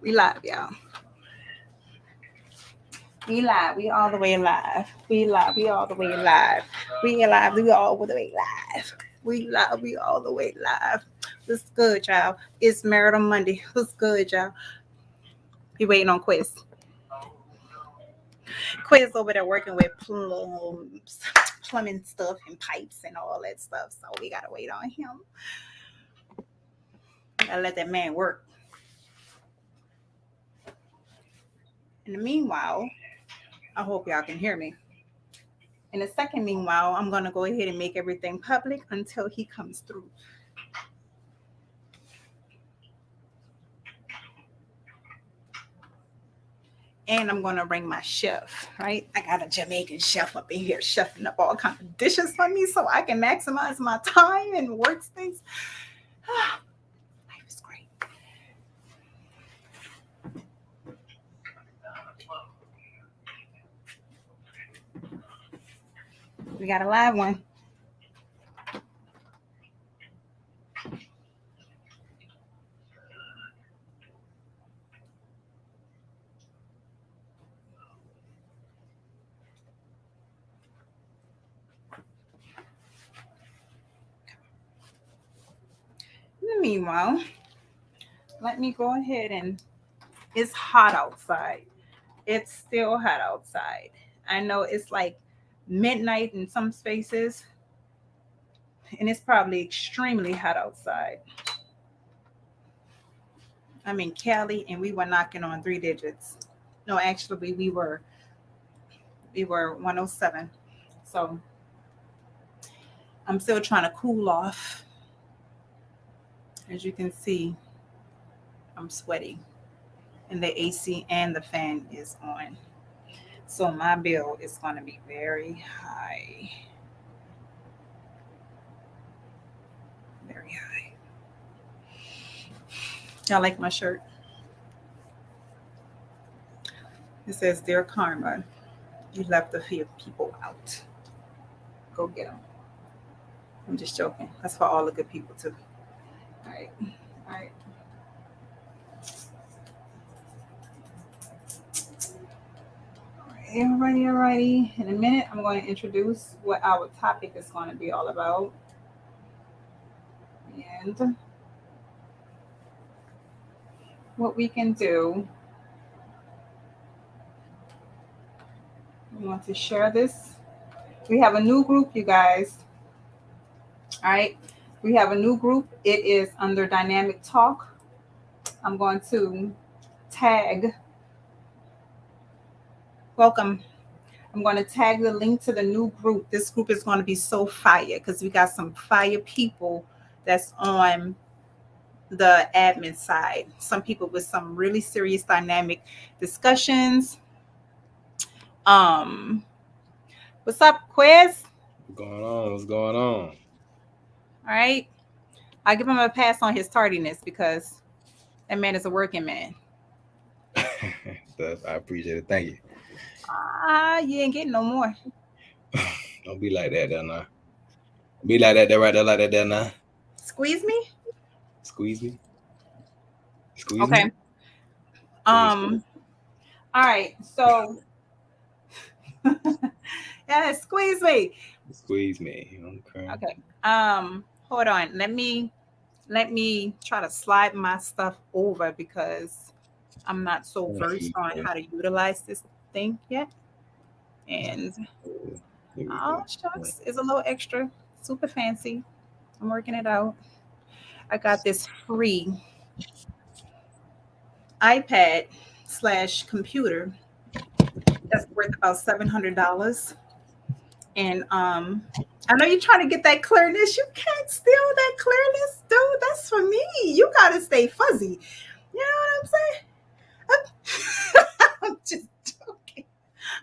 We live, y'all. We live. We all the way live. We live. We all the way live. We alive. We all the way live. We live. We all the way live. What's good, y'all? It's Marital Monday. What's good, y'all? We waiting on Quiz. Quiz over there working with plumbing stuff and pipes and all that stuff. So we gotta wait on him. Gotta let that man work. In the meanwhile, I hope y'all can hear me. In a second, meanwhile, I'm gonna go ahead and make everything public until he comes through. And I'm gonna bring my chef, right? I got a Jamaican chef up in here chefing up all kinds of dishes for me so I can maximize my time and workspace. Life is great. We got a live one. In the meanwhile, let me go ahead and it's hot outside. It's still hot outside. I know it's like midnight in some spaces, and it's probably extremely hot outside. I'm in Cali, and we were knocking on three digits. No, actually, we were 107. So I'm still trying to cool off. As you can see, I'm sweaty, and the AC and the fan is on. So my bill is going to be very high. Very high. Y'all like my shirt? It says, Dear Karma, you left a few people out. Go get them. I'm just joking. That's for all the good people, too. All right. All right. Alrighty. In a minute, I'm going to introduce what our topic is going to be all about. And what we can do. We want to share this. We have a new group, you guys. All right. We have a new group. It is under Dynamic Talk. I'm going to tag. Welcome. I'm going to tag the link to the new group. This group is going to be so fire because we got some fire people that's on the admin side. Some people with some really serious dynamic discussions. What's up, Quiz? What's going on? What's going on? All right. I'll give him a pass on his tardiness because that man is a working man. I appreciate it. Thank you. You ain't getting no more. Don't be like that, now. Be like that, right there, like that, now. Squeeze me? Squeeze me. Squeeze Okay. me. All right. So, yeah, squeeze me. Squeeze me. Okay. Hold on. Let me try to slide my stuff over because I'm not so versed on how to utilize this thing yet. And oh shucks, it's a little extra, super fancy. I'm working it out. I got this free iPad / computer that's worth about $700. And I know you're trying to get that clearness. You can't steal that clearness, dude. That's for me. You gotta stay fuzzy. You know what I'm saying? I'm just joking.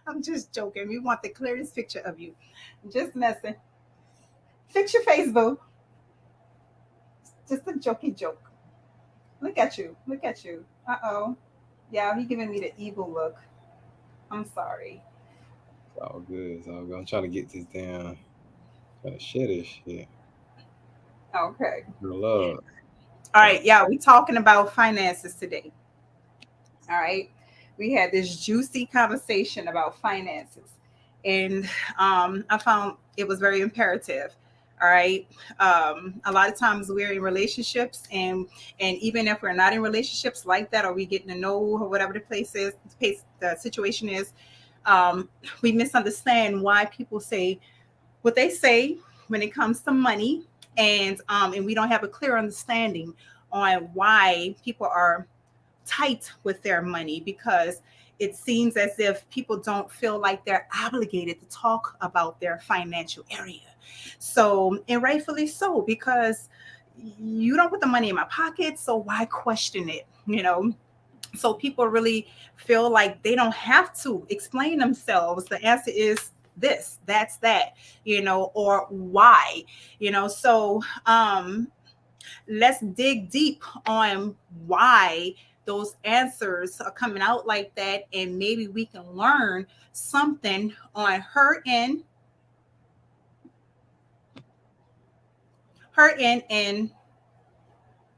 I'm just joking. We want the clearest picture of you. I'm just messing. Fix your face, boo. Just a jokey joke. Look at you. Look at you. Uh-oh. Yeah, he giving me the evil look. I'm sorry. It's all good. It's all good. I'm trying to get this down. Trying to share this shit. Okay. For love. All right, yeah, we talking about finances today. All right. We had this juicy conversation about finances. And I found it was very imperative. All right. A lot of times we're in relationships, and even if we're not in relationships like that, or we getting to know, or whatever the place is, the situation is, um, we misunderstand why people say what they say when it comes to money, and we don't have a clear understanding on why people are tight with their money, because it seems as if people don't feel like they're obligated to talk about their financial area. So, and rightfully so, because you don't put the money in my pocket, so why question it? So people really feel like they don't have to explain themselves. The answer is this, that's that, or why, so let's dig deep on why those answers are coming out like that, and maybe we can learn something on her end and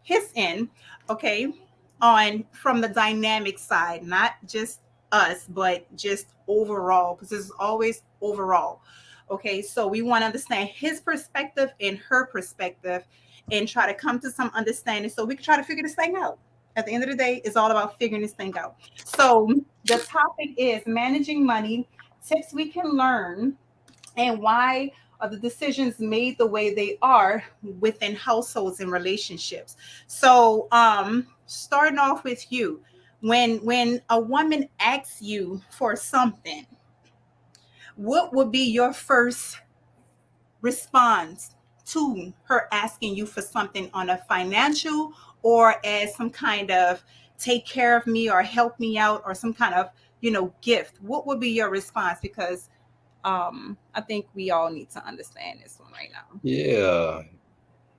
his end, okay, on from the dynamic side, not just us, but just overall, because it's always overall. Okay, so we want to understand his perspective and her perspective, and try to come to some understanding so we can try to figure this thing out. At the end of the day, it's all about figuring this thing out. So the topic is managing money, tips we can learn, and why are the decisions made the way they are within households and relationships. So starting off with you, when a woman asks you for something, what would be your first response to her asking you for something, on a financial, or as some kind of take care of me or help me out, or some kind of gift? What would be your response? Because I think we all need to understand this one right now. Yeah.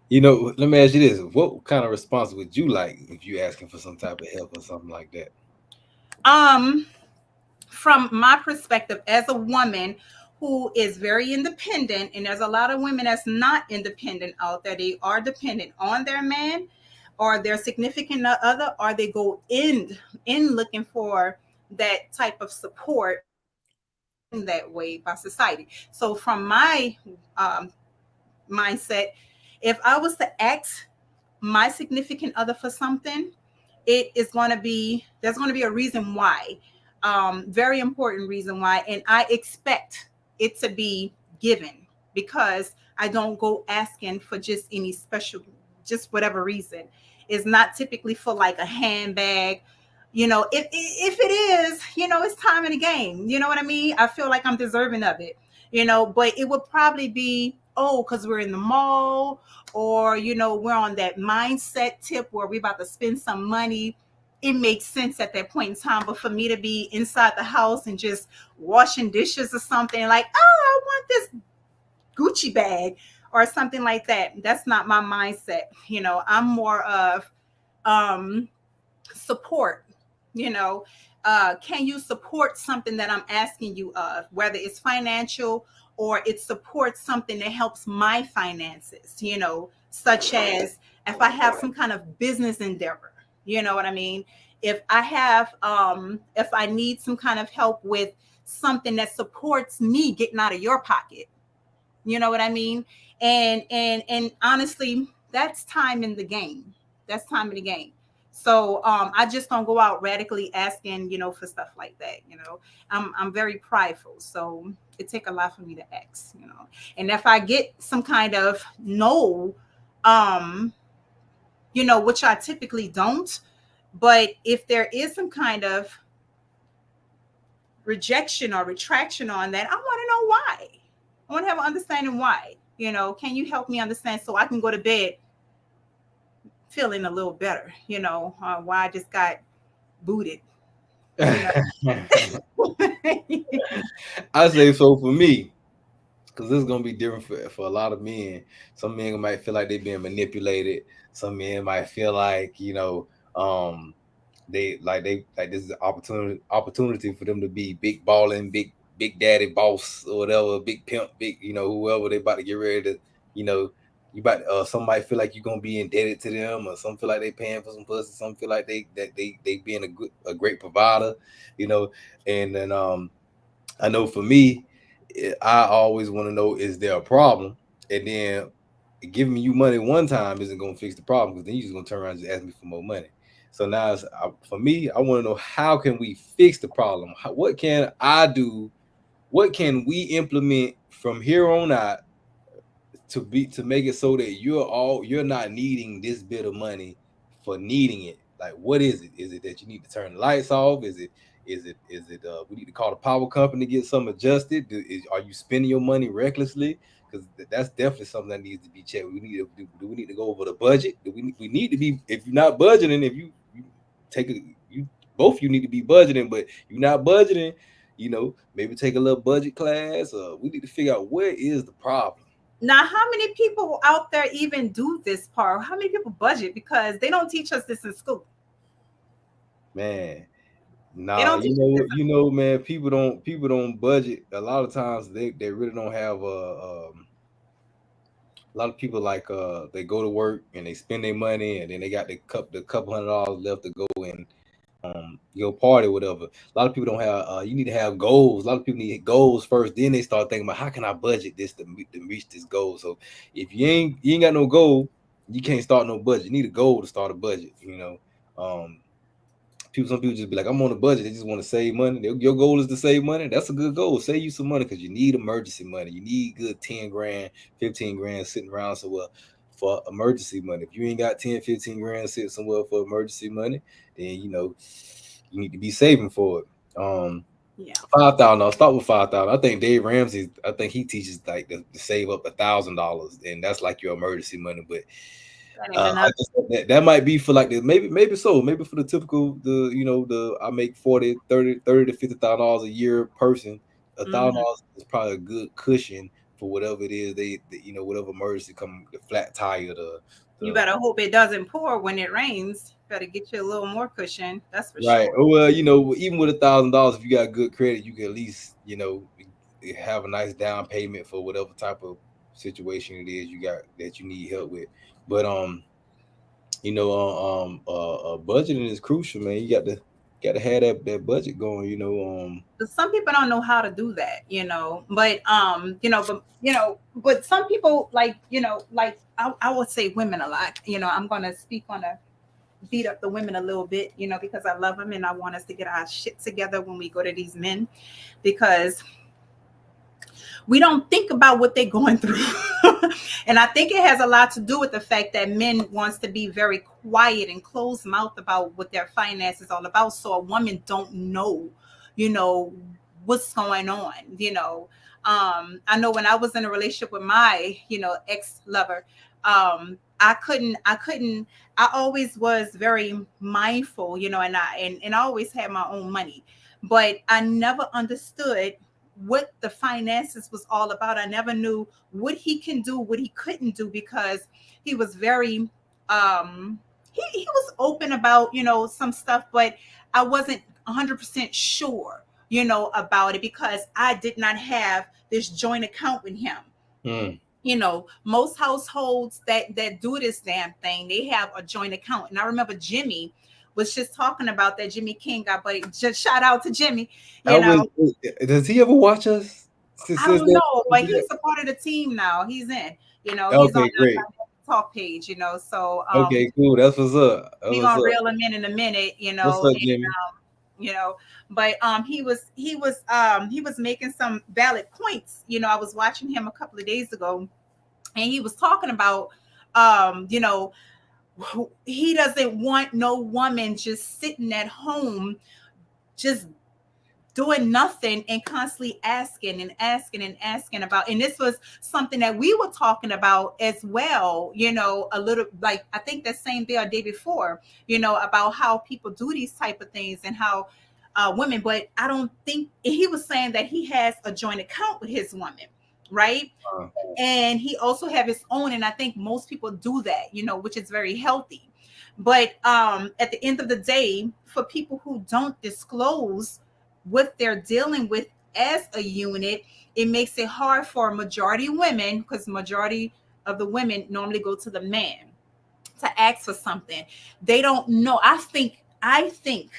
Let me ask you this. What kind of response would you like if you asking for some type of help or something like that? Um, from my perspective as a woman who is very independent, and there's a lot of women that's not independent out there. They are dependent on their man or their significant other, or they go in looking for that type of support, that way by society. So from my um, mindset, if I was to ask my significant other for something, it is going to be there's going to be a reason why, very important reason why, and I expect it to be given, because I don't go asking for just any special, just whatever reason. It's not typically for like a handbag. If it is, it's time in the game. You know what I mean? I feel like I'm deserving of it. But it would probably be, oh, because we're in the mall, or we're on that mindset tip where we're about to spend some money. It makes sense at that point in time. But for me to be inside the house and just washing dishes or something, like, oh, I want this Gucci bag or something like that, that's not my mindset. I'm more of um support. you know can you support something that I'm asking you of, whether it's financial or it supports something that helps my finances, such as if I have some kind of business endeavor. You know what I mean? If I need some kind of help with something that supports me getting out of your pocket. You know what I mean? And honestly, that's time in the game. That's time in the game. So I just don't go out radically asking, for stuff like that. I'm very prideful, so it take a lot for me to ask. And if I get some kind of no, um, which I typically don't, but if there is some kind of rejection or retraction on that, I want to know why. I want to have an understanding why. Can you help me understand so I can go to bed feeling a little better? Why I just got booted. You know. I say so for me, because this is gonna be different for a lot of men. Some men might feel like they're being manipulated. Some men might feel like they like this is an opportunity for them to be big balling, big daddy boss or whatever, big pimp, big whoever they about to get ready to you know you about some might feel like you're gonna be indebted to them, or some feel like they paying for some pussy, some feel like they being a great provider, you know. And then I know for me, I always want to know, is there a problem? And then giving you money one time isn't gonna fix the problem, because then you're just gonna turn around and just ask me for more money. So now for me, I want to know, how can we fix the problem? What can I do? What can we implement from here on out to make it so that you're not needing this bit of money for needing it? Like, what is it? Is it that you need to turn the lights off? Is it we need to call the power company to get something adjusted? Are you spending your money recklessly? Because that's definitely something that needs to be checked. We need to do we need to go over the budget? We need to be, if you're not budgeting, if you take a you both you need to be budgeting, but you're not budgeting, maybe take a little budget class. We need to figure out, where is the problem. Now, how many people out there even do this part? How many people budget? Because they don't teach us this in school. Man, They nah, don't teach us this. man, people don't budget. A lot of times they really don't have a lot of people, like they go to work and they spend their money, and then they got the couple $100 left to go and your party or whatever. A lot of people don't have you need to have goals. A lot of people need goals first, then they start thinking about, how can I budget this to reach this goal. So if you ain't got no goal, you can't start no budget. You need a goal to start a budget. um some people just be like, I'm on a budget. They just want to save money. Your goal is to save money. That's a good goal. Save you some money, because you need emergency money. You need good 10 grand, 15 grand sitting around somewhere for emergency money. If you ain't got 10, 15 grand sitting somewhere for emergency money, then you need to be saving for it. Yeah, 5,000. I'll start with 5,000. I think Dave Ramsey, I think he teaches like to save up $1,000, and that's like your emergency money. But that ain't enough. I just that might be for like the maybe for the typical, I make 40, 30 to $50,000 a year person. A thousand Mhm. dollars is probably a good cushion for whatever it is whatever emergency come, the flat tire, You the better hope it doesn't pour when it rains. Better get you a little more cushion. That's for right. sure. Well, even with $1,000, if you got good credit, you can at least have a nice down payment for whatever type of situation it is you got that you need help with. But budgeting is crucial, man. You got to have that budget going. But some people don't know how to do that, but some people, like I would say women a lot. I'm gonna speak on a beat up the women a little bit, because I love them and I want us to get our shit together when we go to these men, because we don't think about what they're going through. And I think it has a lot to do with the fact that men wants to be very quiet and closed mouth about what their finances all about, so a woman don't know, you know what's going on. I know when I was in a relationship with my ex lover, I always was very mindful, and I always had my own money, but I never understood what the finances was all about. I never knew what he can do, what he couldn't do, because he was very he was open about, some stuff, but I wasn't 100% sure, about it, because I did not have this joint account with him. Mm. Most households that do this damn thing, they have a joint account. And I remember Jimmy was just talking about that. Jimmy King, got buddy, just shout out to Jimmy. I you was. know Does he ever watch us? I don't know, but he's a part of the team now. He's in. He's on Okay, great. the talk page. So Okay, cool. That's what's up. That's we what's gonna up. reel him in a minute. What's up, Jimmy? You know but he was making some valid points. I was watching him a couple of days ago, and he was talking about he doesn't want no woman just sitting at home, just doing nothing, and constantly asking and asking and asking about. And this was something that we were talking about as well, a little, like, I think that same day or day before, about how people do these type of things, and how women. But I don't think he was saying that he has a joint account with his woman, right? Uh, And he also have his own, and I think most people do that, which is very healthy. But at the end of the day, for people who don't disclose what they're dealing with as a unit, it makes it hard for majority women, because majority of the women normally go to the man to ask for something. They don't know. I think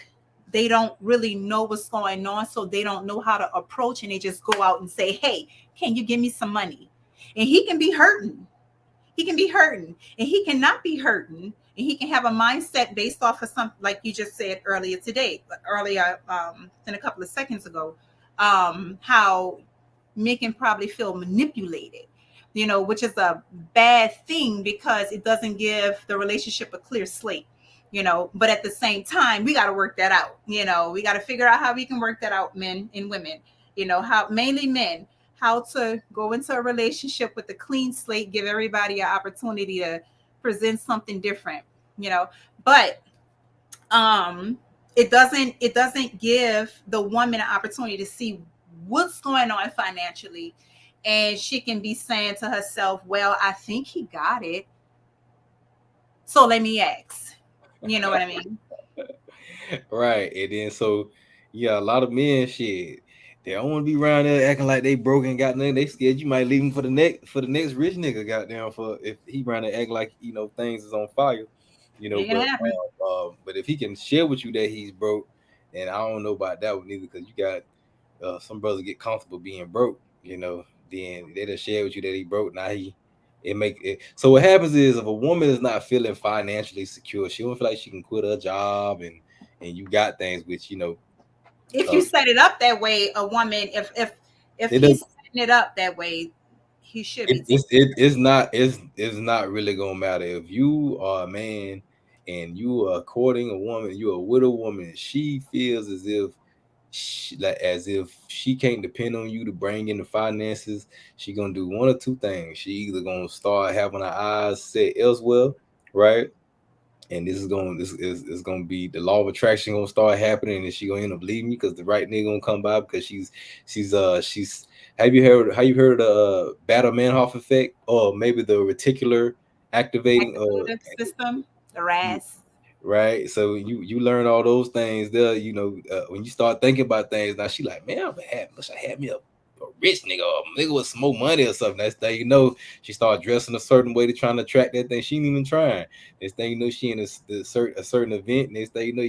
they don't really know what's going on, so they don't know how to approach, and they just go out and say, "Hey, can you give me some money?" And he can be hurting. He can be hurting, and he cannot be hurting, and he can have a mindset based off of something like you just said earlier than a couple of seconds ago, how men can probably feel manipulated, which is a bad thing because it doesn't give the relationship a clear slate. But at the same time, we got to work that out. We got to figure out how we can work that out, men and women. How mainly men, how to go into a relationship with a clean slate, give everybody an opportunity to present something different. you know but um it doesn't give the woman an opportunity to see what's going on financially, and she can be saying to herself, well, I think he got it, so let me ask. You know what I mean? Right. And then so yeah, a lot of men shit. They don't want to be around there acting like they broke and got nothing. They scared you might leave him for the next rich nigga. Goddamn, for if he around there act like things is on fire, It can happen. But if he can share with you that he's broke, then I don't know about that one either because you got some brothers get comfortable being broke. Then they just share with you that he broke. Now it make it. So what happens is if a woman is not feeling financially secure, she don't feel like she can quit her job and you got things which If you uh, set it up that way, a woman, if it does he's setting it up that way, he should be taking it's not really gonna matter if you are a man and you are courting a woman, you're a widow woman. She feels as if she can't depend on you to bring in the finances. She gonna do one or two things. She either gonna start having her eyes set elsewhere, right? And this is gonna be the law of attraction gonna start happening, and she gonna end up leaving you because the right nigga gonna come by because she's have you heard of the Battle Manhoff effect or maybe the reticular activating activated system, the RAS. right? So you learn all those things there. When you start thinking about things, now she like, man, wish I had me a rich nigga or a nigga with some more money or something. Next thing you know, she start dressing a certain way to trying to attract that thing. She ain't even trying. Next thing you know, she in a certain event. Next thing you know,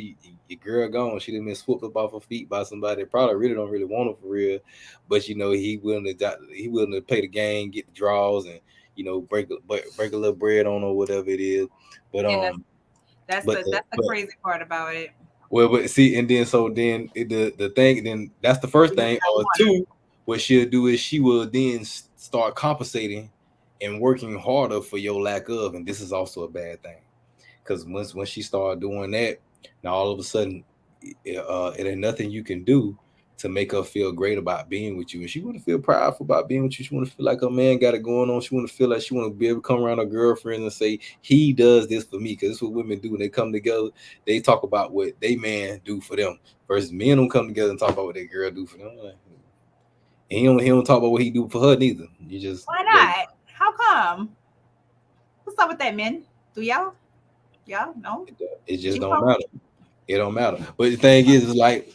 your girl gone. She done been swooped up off her feet by somebody that probably really don't really want her for real. But he willing to play the game, get the draws, and break a little bread on or whatever it is. But And that's but the the, that's the but crazy part about it. well, but see, and then so then the thing, then that's the first You just thing. don't want Two, what she'll do is she will then start compensating and working harder for your lack of, and this is also a bad thing because once she started doing that, now all of a sudden, it ain't nothing you can do to make her feel great about being with you, and she want to feel prideful about being with you. She want to feel like her man got it going on. She want to feel like she want to be able to come around her girlfriend and say he does this for me because that's what women do when they come together. They talk about what they man do for them versus men don't come together and talk about what their girl do for them. Like, and he don't talk about what he do for her neither. You just Why like not? How come? What's up with that, men? Do y'all know? it just You don't know? matter. It don't matter. But the thing is like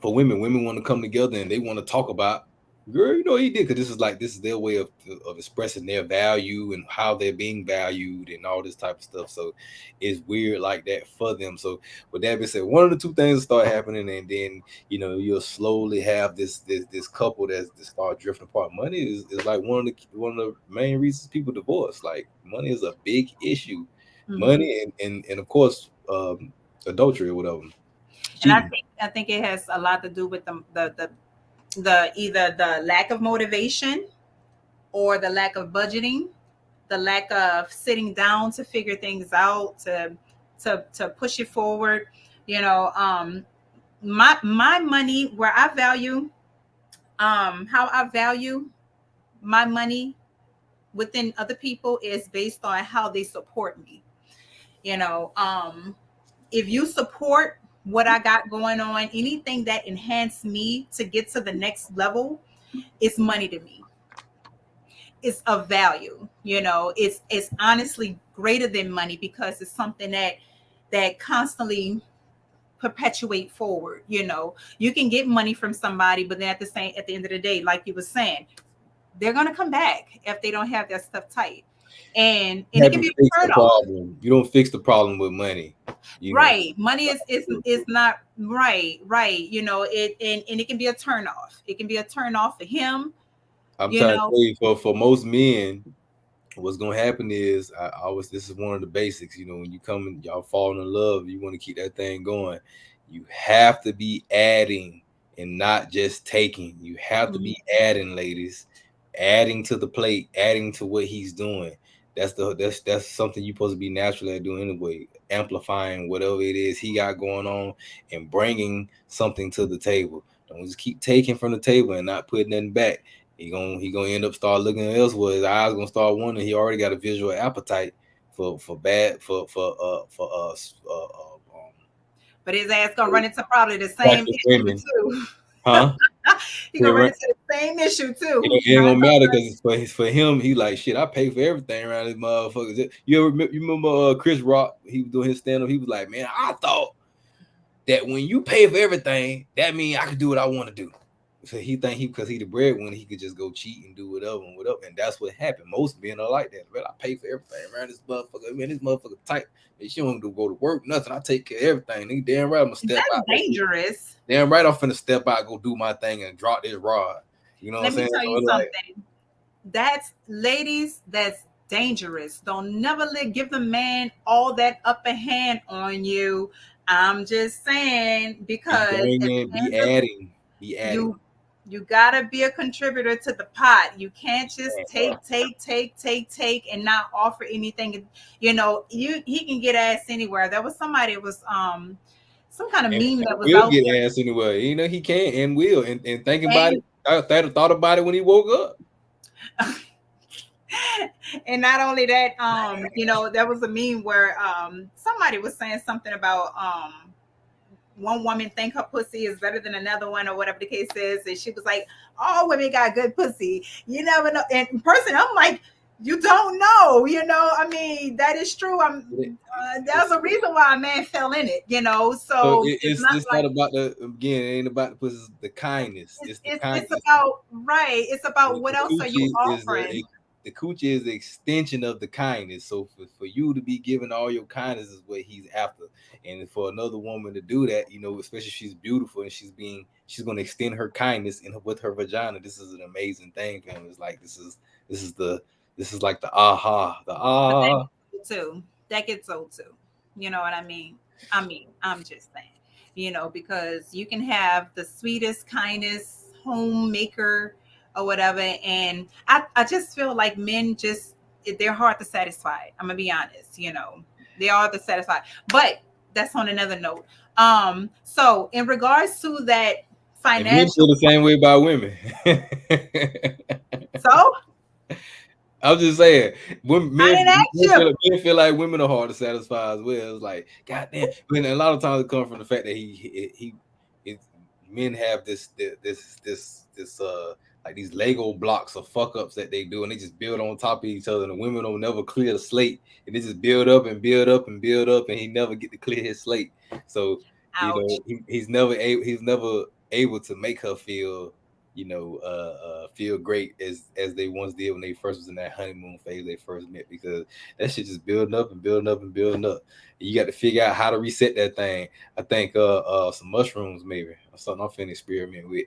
for women want to come together and they want to talk about, girl, he did because this is their way of expressing their value and how they're being valued and all this type of stuff. So it's weird like that for them. So with that being said, one of the two things will start happening, and then you'll slowly have this couple that start drifting apart. Money is like one of the main reasons people divorce. Like money is a big issue. Mhm. Money and of course adultery or whatever. And I Cheating. think I think it has a lot to do with the either the lack of motivation or the lack of budgeting, the lack of sitting down to figure things out, to push it forward. You know, my money, where I value, how I value my money within other people is based on how they support me. You know, if you support what I got going on, anything that enhance me to get to the next level, is money to me. It's of value. It's honestly greater than money because it's something that constantly perpetuate forward. You can get money from somebody, but then at the end of the day, like you were saying, they're gonna come back if they don't have their stuff tight. and You it have can to be fix a the turn off. problem. You don't fix the problem with money. You know. Right. Money is not right, right. And it can be a turn off. It can be a turn off for him, I'm you trying to know. tell you, for most men, what's gonna happen is I always this is one of the basics. You know, when you come and y'all falling in love, you want to keep that thing going. You have to be adding and not just taking. You have to be Mhm. adding, ladies, adding to the plate, adding to what he's doing. That's something you're supposed to be naturally doing anyway, amplifying whatever it is he got going on and bringing something to the table. Don't just keep taking from the table and not putting nothing back. He gonna end up start looking elsewhere. His eyes gonna start wondering. He already got a visual appetite for bad for But his ass gonna run into probably the same attractive issue women, too. huh? He He gonna run run- into the same issue too. it ain't gonna matter because for him, he like shit. I pay for everything around this motherfuckers. You remember Chris Rock? He was doing his stand up. He was like, man, I thought that when you pay for everything, that means I can do what I want to do. So he think because he the breadwinner, he could just go cheat and do whatever and whatever. And that's what happened. Most men are like that. Man, I pay for everything around this motherfucker. Man, this motherfucker tight. Man, she don't go to work, nothing. I take care of everything. Nigga, damn right I'm gonna step That's out. dangerous. Damn right I'm finna step out, go do my thing and drop this rod. You know what I'm Let me saying? tell So you it's like, something. That's ladies, that's dangerous. Don't never give the man all that upper hand on you. I'm just saying be because at bringing, the end of be adding. you you gotta be a contributor to the pot. You can't just take and not offer anything. He can get ass anywhere. There was somebody, it was some kind of And meme that was will out get there. ass anyway. You know he can and will. And thinking about it, And I thought about it when he woke up. and not only that, there was a meme where somebody was saying something about one woman think her pussy is better than another one or whatever the case is, and she was like, all women got good pussy, you never know. And in person, I'm like, you don't know, I mean, that is true. There's a reason why a man fell in it, So so it's not it's not like about it ain't about the pussy, the kindness. it's It's the it's, it's kindness. about, right, it's about what The else are you coochie is offering. the coochie is the extension of the kindness. So for you to be giving all your kindness is what he's after. And for another woman to do that, especially if she's beautiful and she's gonna extend her kindness with her vagina. This is an amazing thing for him. It's like this is the this is like the aha, the But that ah. gets old too. That gets old too. You know what I mean? I'm just saying, because you can have the sweetest, kindest homemaker or whatever. And I just feel like men they're hard to satisfy. I'm gonna be honest, they are hard to satisfy. But that's on another note. So in regards to that And men feel financial, the same way about women. so I'm just saying, women, I didn't ask you. men feel like women are hard to satisfy as well. It's like, goddamn. But a lot of times it comes from the fact that men have this like these Lego blocks of fuck ups that they do, and they just build on top of each other. And the women don't never clear the slate, and they just build up and build up and build up, and he never get to clear his slate. So Ouch. he's never able to make her feel great as they once did when they first was in that honeymoon phase they first met, because that shit just building up and building up and building up. And you got to figure out how to reset that thing. I think some mushrooms maybe or something I'm finna experiment with.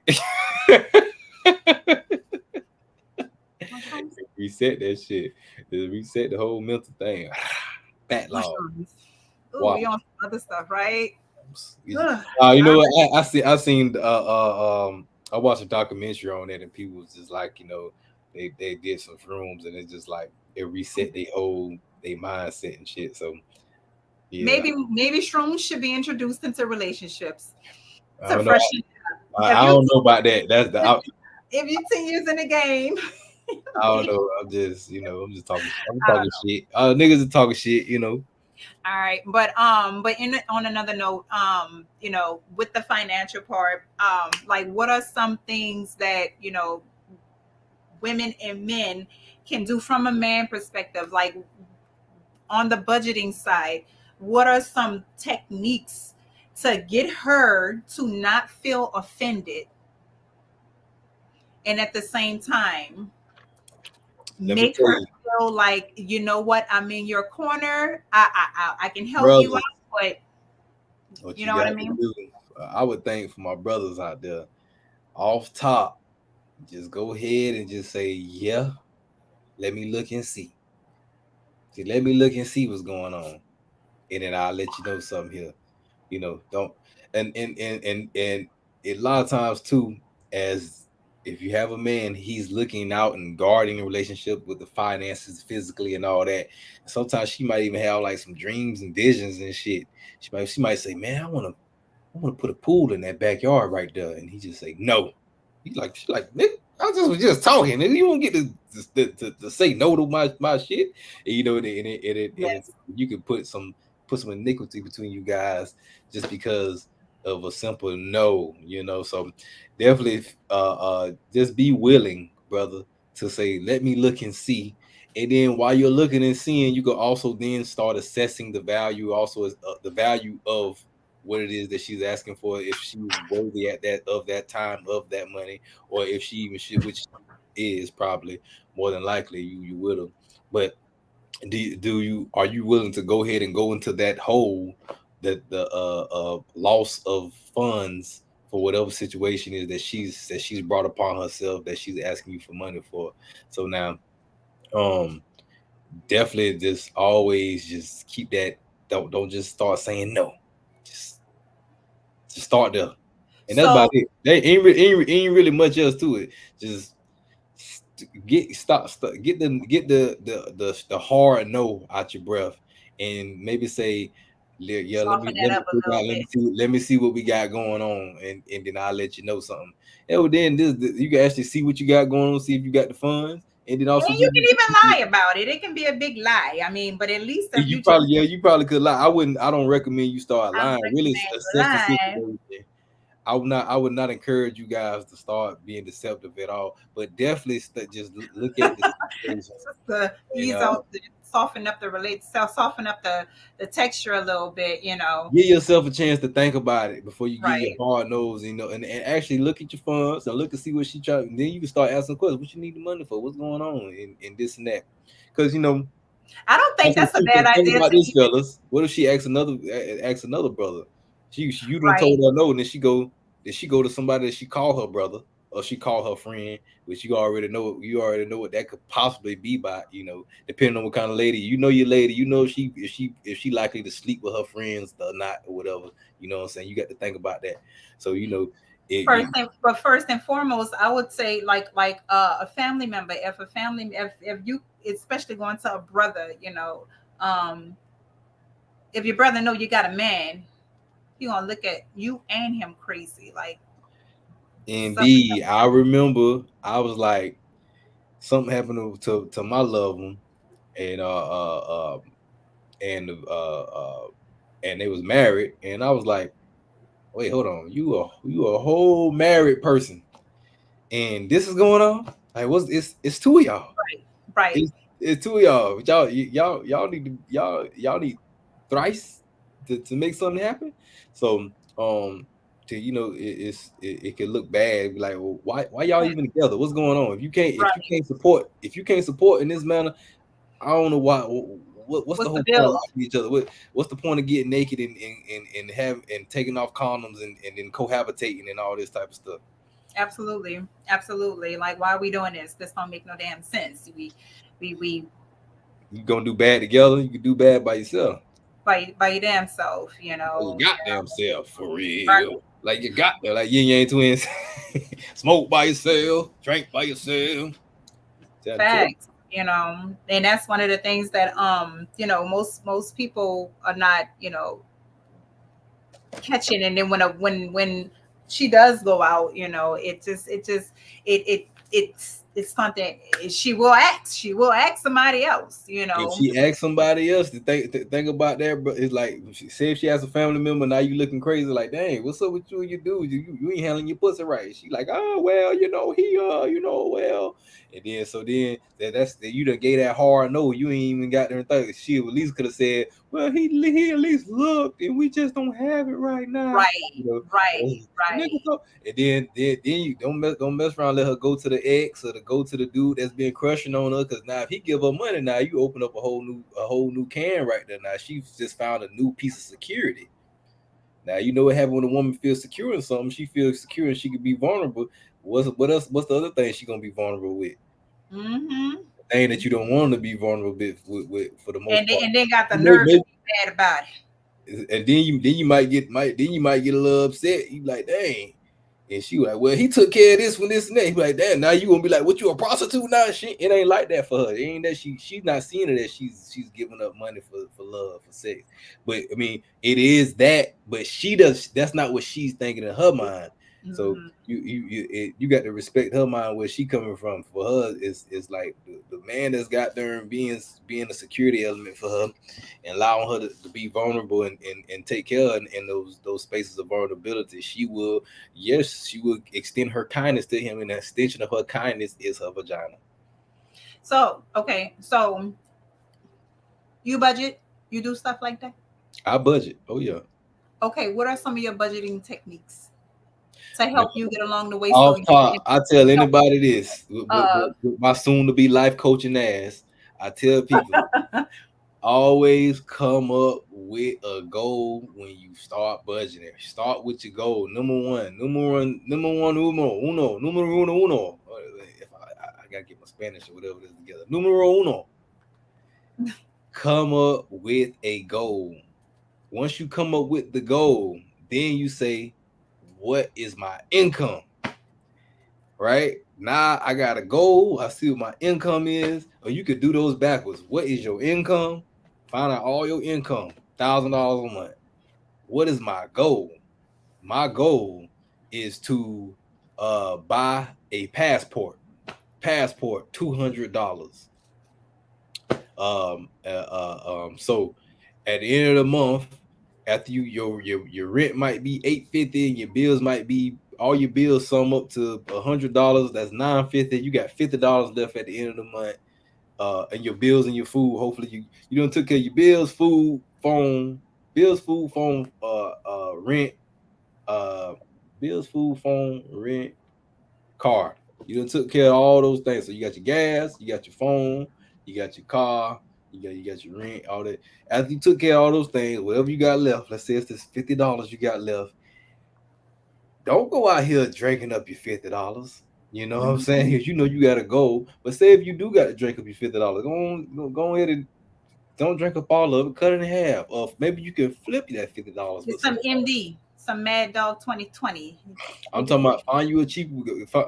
Mushrooms. Reset that shit. Just reset the whole mental thing. Fat log. Mushrooms. Ooh, Wow. we on some other stuff, right? Ugh. You All know right. what? I seen I watched a documentary on it, and people was just like, they did some shrooms, and it's just like it reset their mindset and shit. So yeah, Maybe shrooms should be introduced into relationships I to don't know. freshen it up. I don't know about that. That's the If you 10 years in the game, I don't maybe. know. I'm just talking. I'm I don't talking know. shit. Niggas are talking shit. All right, but on another note, with the financial part, like what are some things that women and men can do from a man perspective, like on the budgeting side? What are some techniques to get her to not feel offended, and at the same time let me make tell her you, feel like, you know what, I'm in your corner. I can help you brothers, out, but what you you know what I got to mean? do, I would think for my brothers out there, off top, just go ahead and just say, yeah, let me look and see. See, let me look and see what's going on. And then I'll let you know something here. Don't and a lot of times too, as if you have a man, he's looking out and guarding the relationship with the finances physically and all that. Sometimes she might even have like some dreams and visions and shit. She might say, man, I want to put a pool in that backyard right there. And he just say, no. She's like, nigga, I just was just talking. And you won't get to say no to my shit. And, Yes. you could put some iniquity between you guys just because of a simple no. So definitely just be willing, brother, to say, let me look and see. And then while you're looking and seeing, you can also then start assessing the value, also as the value of what it is that she's asking for, if she's worthy at that time of that money, or if she even should, which is probably more than likely you would have. But are you willing to go ahead and go into that hole, that the loss of funds for whatever situation is that she's brought upon herself, that she's asking you for money for? So now, um definitely just always just keep that. Don't just start saying no. Just to start there, and that's about So it. There ain't really much else to it. Just get the hard no out your breath, and maybe say, yeah, let me soften let that me up a figure little out, bit. let me see what we got going on, and then I'll let you know something. And well, then you can actually see what you got going on, see if you got the funds, and then also And you can even lie about it. It can be a big lie. I mean, but at least if you just, you probably could lie. I don't recommend you start I don't lying. Really recommend you assess the lie. situation. I would not encourage you guys to start being deceptive at all, but definitely just look at the situation. Just to And ease out, soften up the soften up the texture a little bit. give yourself a chance to think about it before you give your Right. hard nose, and actually look at your funds and look and see what she tried. And then you can start asking questions. What you need the money for? What's going on? And this and that. Because I don't think also that's a too, bad 'cause think idea about to this, even. fellas. What if she asks another brother? You done Right. told her no, and then she go to somebody that she call her brother, or she call her friend, which you already know what that could possibly be by, depending on what kind of lady. Your lady, if she likely to sleep with her friends or not, or whatever. You know what I'm saying? You got to think about that. So First and foremost, I would say a family member. If you, especially going to a brother, um, if your brother know you got a man, he gonna look at you and him crazy, like something. indeed, I remember I was like, something happened to my loved one, and and and they was married, and I was like, wait, hold on, you a whole married person, and this is going on. Like, it's two of y'all. Right, right. It's two of y'all. Y'all need y'all need thrice to make something happen. So it can look bad. Be like, well, why y'all even together? What's going on? Right. If you can't support in this manner, I don't know why. What's the What's the whole point of bill? liking each other? What's the point of getting naked and taking off condoms and then cohabitating and all this type of stuff? Absolutely, absolutely. Like, why are we doing this? This don't make no damn sense. We You gonna do bad together? You can do bad by yourself. by your damn self, By your goddamn self, for real. Right. Like you got there, like yin yang twins. Smoke by yourself, drink by yourself. Tell tell you. Facts. And that's one of the things that most people are not, catching. And then when she does go out, it's something. She will ask somebody else, If she asks somebody else to think about that, but it's like, say if she has a family member, now you looking crazy, like, dang, what's up with you and your dude? You ain't handling your pussy right. She like, oh well, he well, and then so then that's that you done gave that hard no. You ain't even got there and think. She at least could have said, well, he at least looked, and we just don't have it right now. Right, You know, right, nigga, right. so, and then you don't mess around. Let her go to the ex or to go to the dude that's been crushing on her. Because now, if he give her money, now you open up a whole new can right there. Now she's just found a new piece of security. Now you know what happened when a woman feels secure in something. She feels secure and she could be vulnerable. What else? What's the other thing she gonna be vulnerable with? Mm-hmm. The thing that you don't want to be vulnerable with for the most part. And then got the nerve to Maybe, be mad about it. and then you might get a little upset. You like, dang. And she was like, well, he took care of this one, this and that. He be like, damn, now you gonna be like, what, you a prostitute now? It ain't like that for her. It ain't that she's not seeing it as she's giving up money for love, for sex. But I mean, it is that, but that's not what she's thinking in her mind. So Mm-hmm. you got to respect her mind where she coming from. For her, it's like the man that's got there and being a security element for her and allowing her to be vulnerable and take care of in those spaces of vulnerability. Yes, she will extend her kindness to him, and the extension of her kindness is her vagina. So, okay, so you budget, you do stuff like that. I budget. Oh yeah. Okay, what are some of your budgeting techniques to Man, help you get along the way so off you can top, I tell help? anybody this Uh, with my soon to be life coaching ass. I tell people always come up with a goal when you start budgeting. Start with your goal. Numero uno. If I gotta get my Spanish or whatever it is together. Numero uno. Come up with a goal. Once you come up with the goal, then you say, what is my income? Right? Now I got a goal. I see what my income is. Or you could do those backwards. What is your income? Find out all your income. $1,000 a month. What is my goal? My goal is to buy a passport. Passport, $200. So at the end of the month, after your rent might be $850 and your bills might be all your bills sum up to $100. That's $950. You got $50 left at the end of the month. And your bills and your food. Hopefully you don't took care of your bills, phone, rent, uh, food, phone, rent, car. You done took care of all those things. So you got your gas, you got your phone, you got your car, you got your rent, all that. After you took care of all those things, whatever you got left, let's say it's this $50 you got left. Don't go out here drinking up your $50. You know what I'm saying? mhm. Because you know you got to go. But say if you do got to drink up your $50, go ahead and don't drink up all of it. Cut it in half. Or maybe you can flip that $50 for It's some some. MD, some Mad Dog 2020. I'm Take it talking easy. about find you a cheap,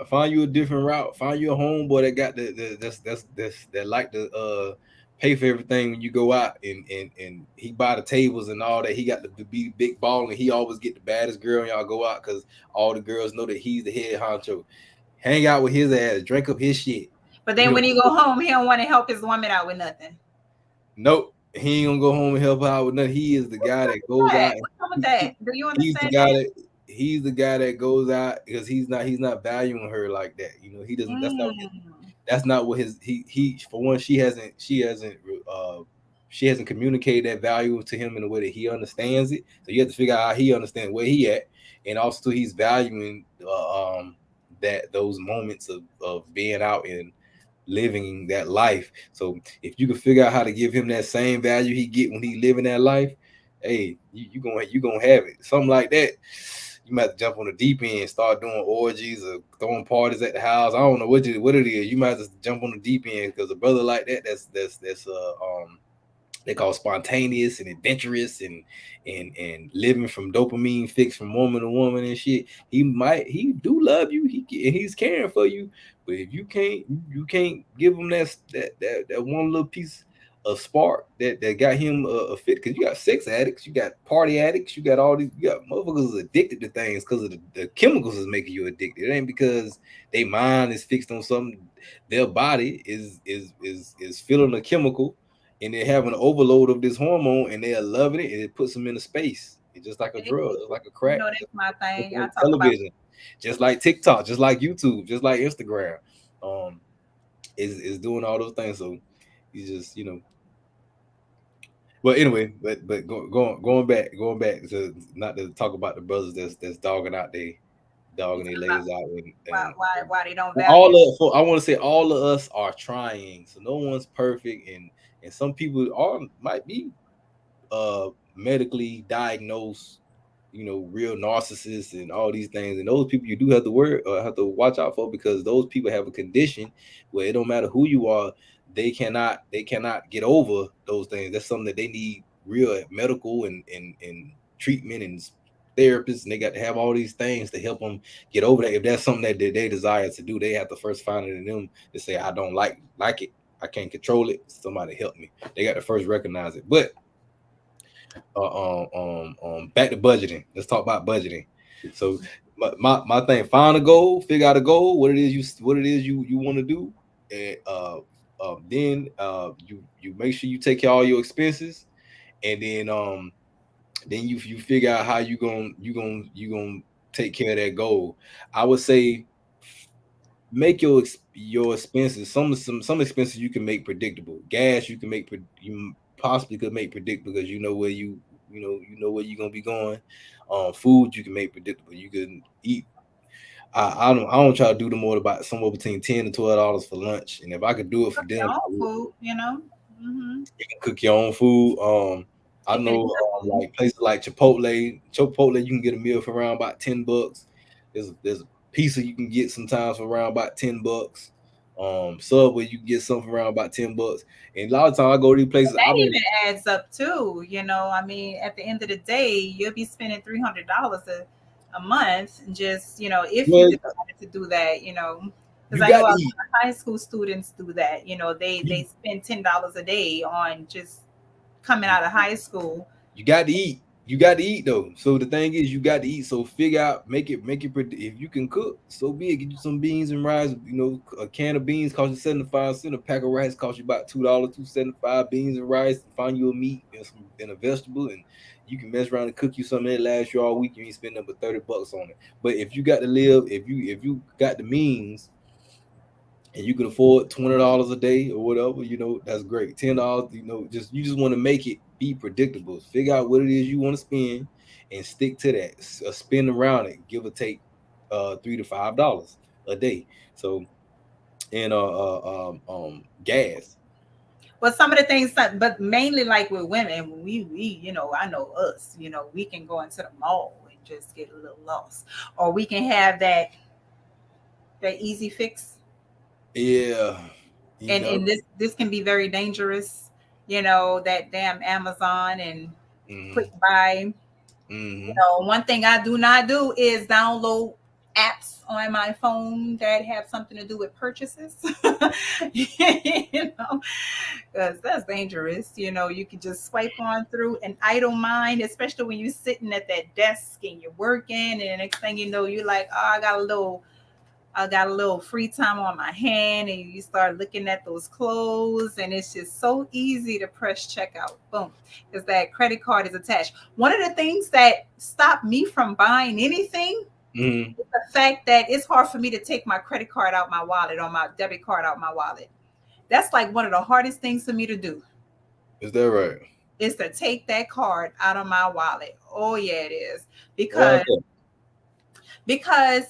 find you a different route, find you a homeboy that got that's that like to pay for everything when you go out and he buy the tables and all that. He got the be big ball and he always get the baddest girl when y'all go out because all the girls know that he's the head honcho. Hang out with his ass, drink up his shit. But You then know, when he go home, he don't want to help his woman out with nothing. nope, he ain't gonna go home and help out with nothing. He is the guy that goes That out and what's up with that? Do you he's the understand guy that? that he's the guy that goes out because he's not valuing her like that. You know, he doesn't. Mm. That's not what his he for one. Uh she hasn't communicated that value to him in a way that he understands it. So you have to figure out how he understands where he at, and also he's valuing that those moments of being out and living that life. So if you can figure out how to give him that same value he get when he living that life, hey, you gonna have it. Something like that. You might have to jump on the deep end, start doing orgies or throwing parties at the house. I don't know what it is. You might have to jump on the deep end because a brother like that, that's they call spontaneous and adventurous and living from dopamine fix from woman to woman and shit. He do love you. He's caring for you. But if you can't give him that one little piece of spark that got him a fit, because you got sex addicts, you got party addicts, you got all these, you got motherfuckers addicted to things because of the chemicals is making you addicted. It ain't because their mind is fixed on something. Their body is feeling a chemical and they're having an overload of this hormone and they're loving it and it puts them in a space. It's just like a drug, just like a You crack, know that's my just thing. I like talk about. television, just like TikTok, just like YouTube, just like Instagram. Um, is doing all those things. So you just Well, anyway, going back to not to talk about the brothers that's You dogging their talking about ladies out, why they don't and value? I want to say all of us are trying, so no one's perfect, and some people are might be medically diagnosed, real narcissists and all these things. And those people you do have to worry have to watch out for, because those people have a condition where it don't matter who you are, they cannot get over those things. That's something that they need real medical and treatment and therapists, and they got to have all these things to help them get over that. If that's something that they desire to do, they have to first find it in them to say, I don't like it. I can't control it. Somebody help me. They got to first recognize it. But back to budgeting. Let's talk about budgeting. So my thing, find a goal, figure out a goal, what it is you want to do, and then you make sure you take care of all your expenses, and then you figure out how you gonna take care of that goal. I would say make your expenses, some expenses you can make predictable. Gas you can you possibly could make predictable, because you know where you know where you're gonna be going. Food you can make predictable. You can eat. I don't try to do the more about somewhere between $10 to $12 for lunch, and if I could do it for Cook dinner, your I own would. food, hmm You can cook your own food. I Keeping it know simple. like places like Chipotle. Chipotle, you can get a meal for around about $10. There's a pizza you can get sometimes for around about $10. Subway you can get something for around about $10. And a lot of times I go to these places. That I don't. even adds up too. I mean, at the end of the day, you'll be spending $300 a month, and just if you Well, decided to do that, because you I know got a to lot eat. of high school students do that. They spend $10 a day on just coming You, out of high school. you got to eat. You got to eat though. So the thing is, you got to eat. So figure out, if you can cook, so be it. Get you some beans and rice. A can of beans cost you 75 cents. A pack of rice cost you about $2, 2.75. Beans and rice. Find you a meat and a vegetable, and you can mess around and cook you something that lasts you all week. You ain't spending but $30 on it. But if you got to live, if you got the means, and you can afford $20 a day or whatever, that's great. $10, you just want to make it be predictable. Figure out what it is you want to spend and stick to that. Spend around it, give or take $3 to $5 a day. So, and gas. But some of the things, but mainly like with women, we I know us, we can go into the mall and just get a little lost, or we can have that easy fix, Yeah, and this can be very dangerous. That damn Amazon and quick hmm buy. hmm One thing I do not do is download apps on my phone that have something to do with purchases. you know, because that's dangerous. You can just swipe on through an idle mind, especially when you're sitting at that desk and you're working, and the next thing you know, you're like, oh, I got a little free time on my hand, and you start looking at those clothes, and it's just so easy to press checkout. Boom, because that credit card is attached. One of the things that stopped me from buying anything hmm is the fact that it's hard for me to take my credit card out my wallet or my debit card out my wallet. That's like one of the hardest things for me to do, Is that right? is to take that card out of my wallet. Oh yeah, it is. Why is because that? because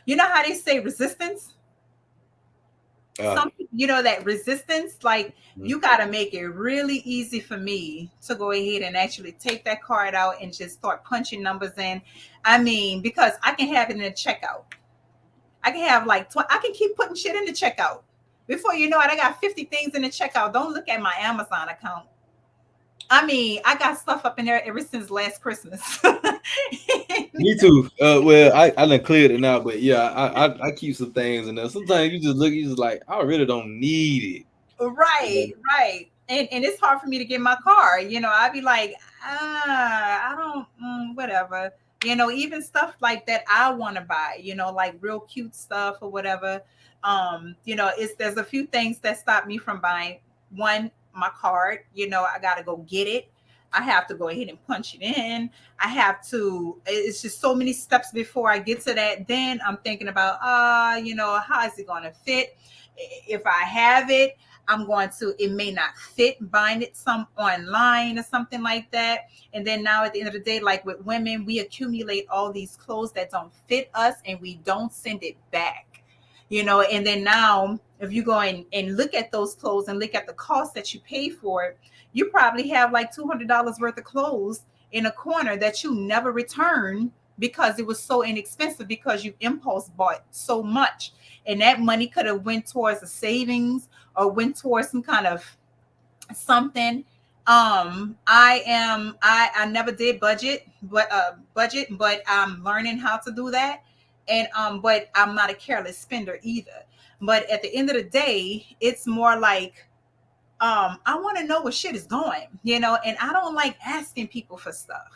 you know how they say resistance. Uh, Some people, that resistance, like, mhm. you got to make it really easy for me to go ahead and actually take that card out and just start punching numbers in. I mean, because I can have it in a checkout. I can have like I can keep putting shit in the checkout. Before you know it, I got 50 things in the checkout. Don't look at my Amazon account. I mean, I got stuff up in there ever since last Christmas. Me too. Well, I done cleared it now, but yeah, I keep some things in there. Sometimes you just like, I really don't need it. You Right, know? right. And it's hard for me to get my car. I'd be like, I don't, whatever. Even stuff like that I want to buy, like real cute stuff or whatever. There's a few things that stop me from buying. One, my card, I gotta go get it. I have to go ahead and punch it in. It's just so many steps before I get to that. Then I'm thinking about, how is it gonna fit? If I have it, I'm going to, it may not fit, buying it some online or something like that. And then now at the end of the day, like with women, we accumulate all these clothes that don't fit us and we don't send it back. And then now if you go and look at those clothes and look at the cost that you pay for it, you probably have like $200 worth of clothes in a corner that you never return because it was so inexpensive because you impulse bought so much, and that money could have went towards a savings or went towards some kind of something. I never did budget, but I'm learning how to do that. And but I'm not a careless spender either. But at the end of the day, it's more like I want to know where shit is going, and I don't like asking people for stuff.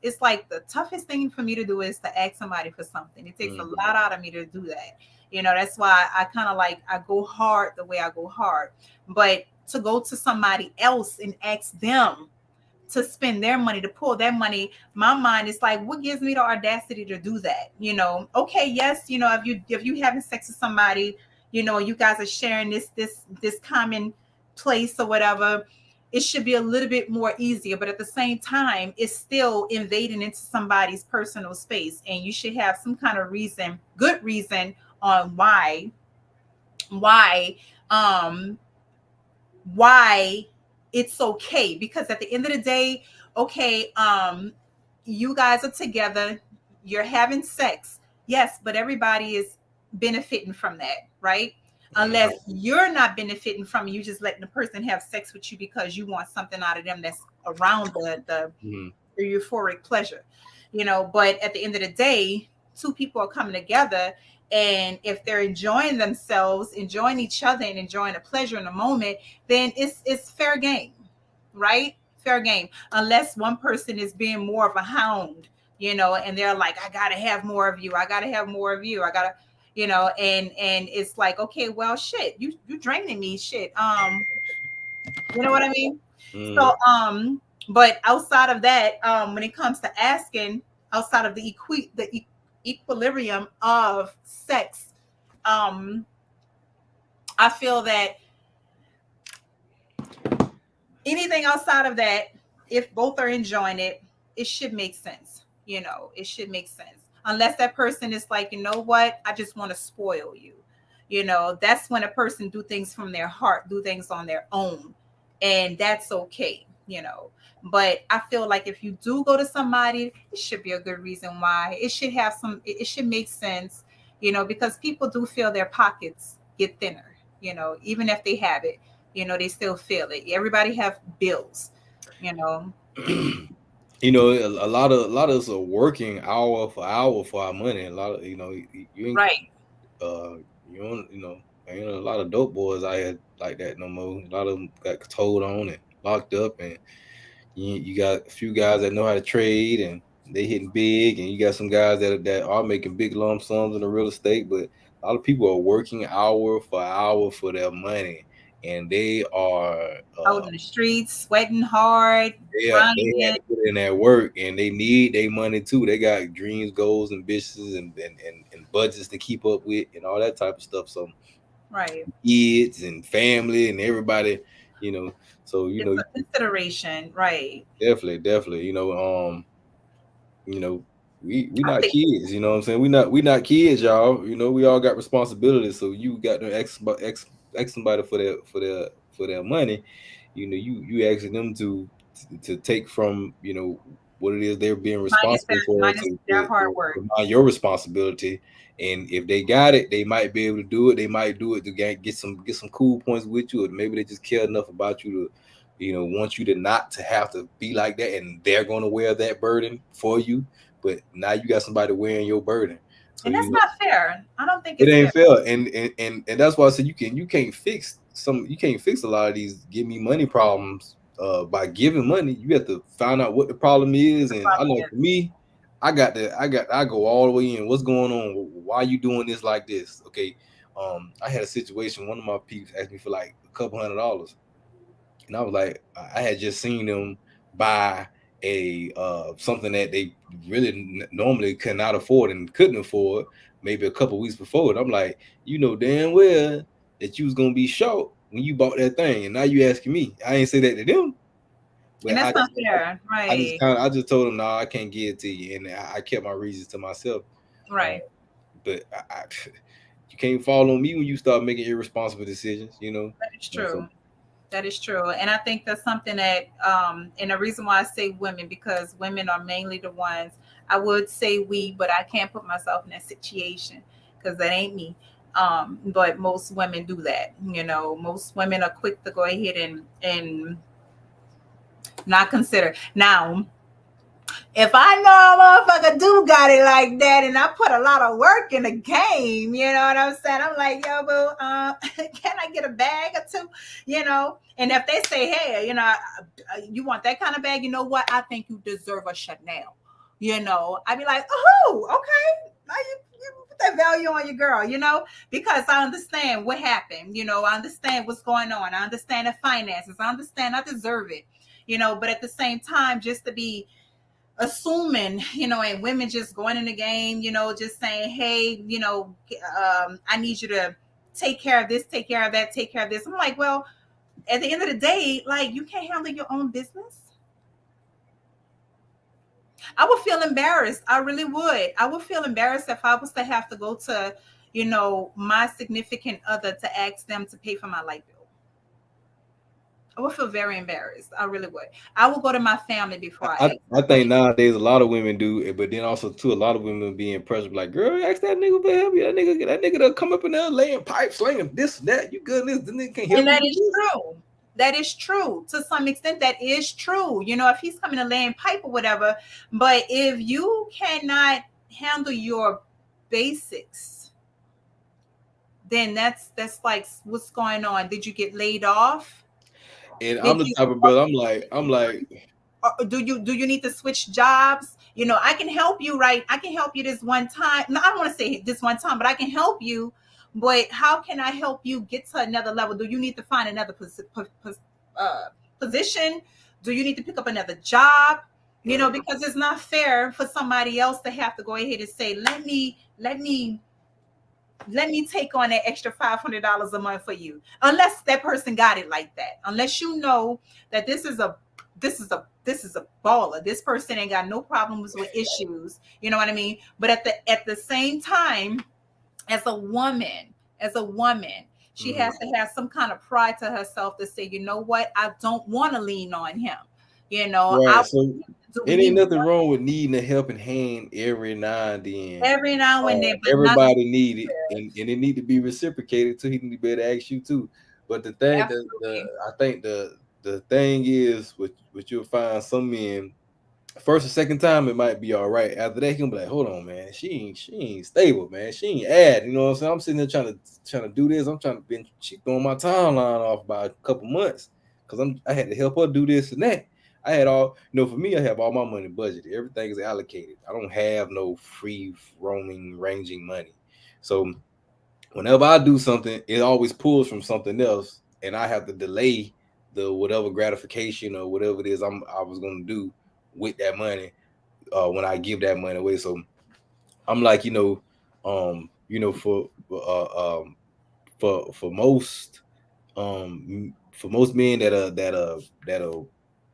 It's like the toughest thing for me to do is to ask somebody for something. It takes a Mhm. lot out of me to do that. That's why I kind of like I go hard the way I go hard. But to go to somebody else and ask them to spend their money, to pull their money, my mind is like, what gives me the audacity to do that? Okay, yes, if you having sex with somebody, you guys are sharing this common place or whatever, it should be a little bit more easier. But at the same time, it's still invading into somebody's personal space, and you should have some kind of reason, good reason, on why um why it's okay. Because at the end of the day, okay, you guys are together, you're having sex, yes, but everybody is benefiting from that, right? Unless Mhm. you're not benefiting from it, you just letting the person have sex with you because you want something out of them that's around Mhm. the euphoric pleasure. But at the end of the day, two people are coming together, and if they're enjoying themselves, enjoying each other, and enjoying the pleasure in the moment, then it's fair game, right? Fair game. Unless one person is being more of a hound, and they're like, I gotta have more of you, I gotta have more of you, I gotta, and it's like, okay, well, shit, you draining me, shit. You know what I mean? Mhm. So, but outside of that, when it comes to asking, outside of the equilibrium of sex, um, I feel that anything outside of that, if both are enjoying it, it should make sense. It should make sense. Unless that person is like, you know what, I just want to spoil you. That's when a person do things from their heart, do things on their own, and that's okay. But I feel like if you do go to somebody, it should be a good reason why. It should have some. It should make sense. Because people do feel their pockets get thinner. Even if they have it, they still feel it. Everybody have bills, you know. A lot of us are working hour for hour for our money. A lot of you ain't Right. you don't a lot of dope boys out here like that no more. A lot of them got told on and locked up, and you got a few guys that know how to trade and they hitting big, and you got some guys that are making big lump sums in the real estate. But a lot of people are working hour for their money, and they are Out in the streets, sweating hard, they had grinding. to put in that work, and they need their money too. They got dreams, goals, ambitions, and budgets to keep up with, and all that type of stuff. So Right. kids and family and everybody, you know. So It's a consideration, right? definitely, you know, we I not think kids, you know what I'm saying? We not kids, y'all. We all got responsibilities. So you got to ask somebody for their money. You asking them to take from what it is they're being responsible for minus to, their to, hard to work. remind your responsibility. And if they got it, they might be able to do it. They might do it to get some cool points with you, or maybe they just care enough about you to want you to not to have to be like that, and they're going to wear that burden for you. But now you got somebody wearing your burden, so And that's not fair. I don't think it it's ain't fair. fair. And that's why I said you can't fix a lot of these give me money problems by giving money. You have to find out what the problem is. The And I problem know is, for me, I go all the way in. What's going on? Why you doing this like this? Okay. I had a situation. One of my peeps asked me for like a couple $100, and I was like, I had just seen them buy a something that they really normally cannot afford and couldn't afford maybe a couple weeks before. And I'm like, damn well that you was gonna be short when you bought that thing, and now you asking me. I ain't say that to them, but And that's not fair. Right. I just told them, no, I can't give it to you, and I kept my reasons to myself. Um, Right. but you can't fall on me when you start making irresponsible decisions, you know. That is So true. That is true. And I think that's something that, and the reason why I say women, because women are mainly the ones, I would say we, but I can't put myself in that situation because that ain't me. But most women do that. Most women are quick to go ahead and not consider. Now, if I know a motherfucker do got it like that and I put a lot of work in the game, you know what I'm saying? I'm like, yo, boo, can I get a bag or two? And if they say, hey, you want that kind of bag, you know what? I think you deserve a Chanel. I'd be like, oh, okay. Now you put that value on your girl, because I understand what happened. I understand what's going on. I understand the finances. I understand I deserve it. But at the same time, just to be assuming, and women just going in the game, just saying, hey, I need you to take care of this, take care of that, take care of this. I'm like, well, at the end of the day, like, you can't handle your own business. I would feel embarrassed. I really would. I would feel embarrassed if I was to have to go to, my significant other to ask them to pay for my light bill. I would feel very embarrassed. I really would. I will go to my family before I ask I them. think nowadays a lot of women do it, but then also too a lot of women being pressured like, girl, ask that nigga for help. That nigga to come up in there laying pipes, slinging this, that. You good? This nigga can't And help you that with is this. true. That is true. To some extent, that is true. If he's coming to lay in pipe or whatever, but if you cannot handle your basics, then that's like, what's going on? Did you get laid off? And I'm Did the you type of brother. I'm like, or do you need to switch jobs? I can help you, right? I can help you this one time. No, I don't want to say this one time, but I can help you. But how can I help you get to another level? Do you need to find another uh, position? Do you need to pick up another job? Because it's not fair for somebody else to have to go ahead and say, let me take on that extra $500 a month for you, unless that person got it like that, unless you know that this is a baller. This person ain't got no problems with issues, you know what I mean? But at the same time, as a woman, she mhm. has to have some kind of pride to herself to say, you know what, I don't want to lean on him. I Right. want So him to do it ain't me nothing wrong with needing a helping hand every now and then. every now and then, but not Everybody need it, and it need to be reciprocated too. He need to be able to ask you too. But the thing, the absolutely. I think the thing is, what you'll find some men first or second time it might be all right. After that, he gonna be like, hold on, man, she ain't stable, man. She ain't ad. You know what I'm saying? I'm sitting there trying to do this. I'm trying to been she throwing my timeline off by a couple months because I had to help her do this and that. I had all, for me, I have all my money budgeted. Everything is allocated. I don't have no free roaming, ranging money. So whenever I do something, it always pulls from something else, and I have to delay the whatever gratification or whatever it is I was gonna do with that money when I give that money away. So I'm like, for for most men that are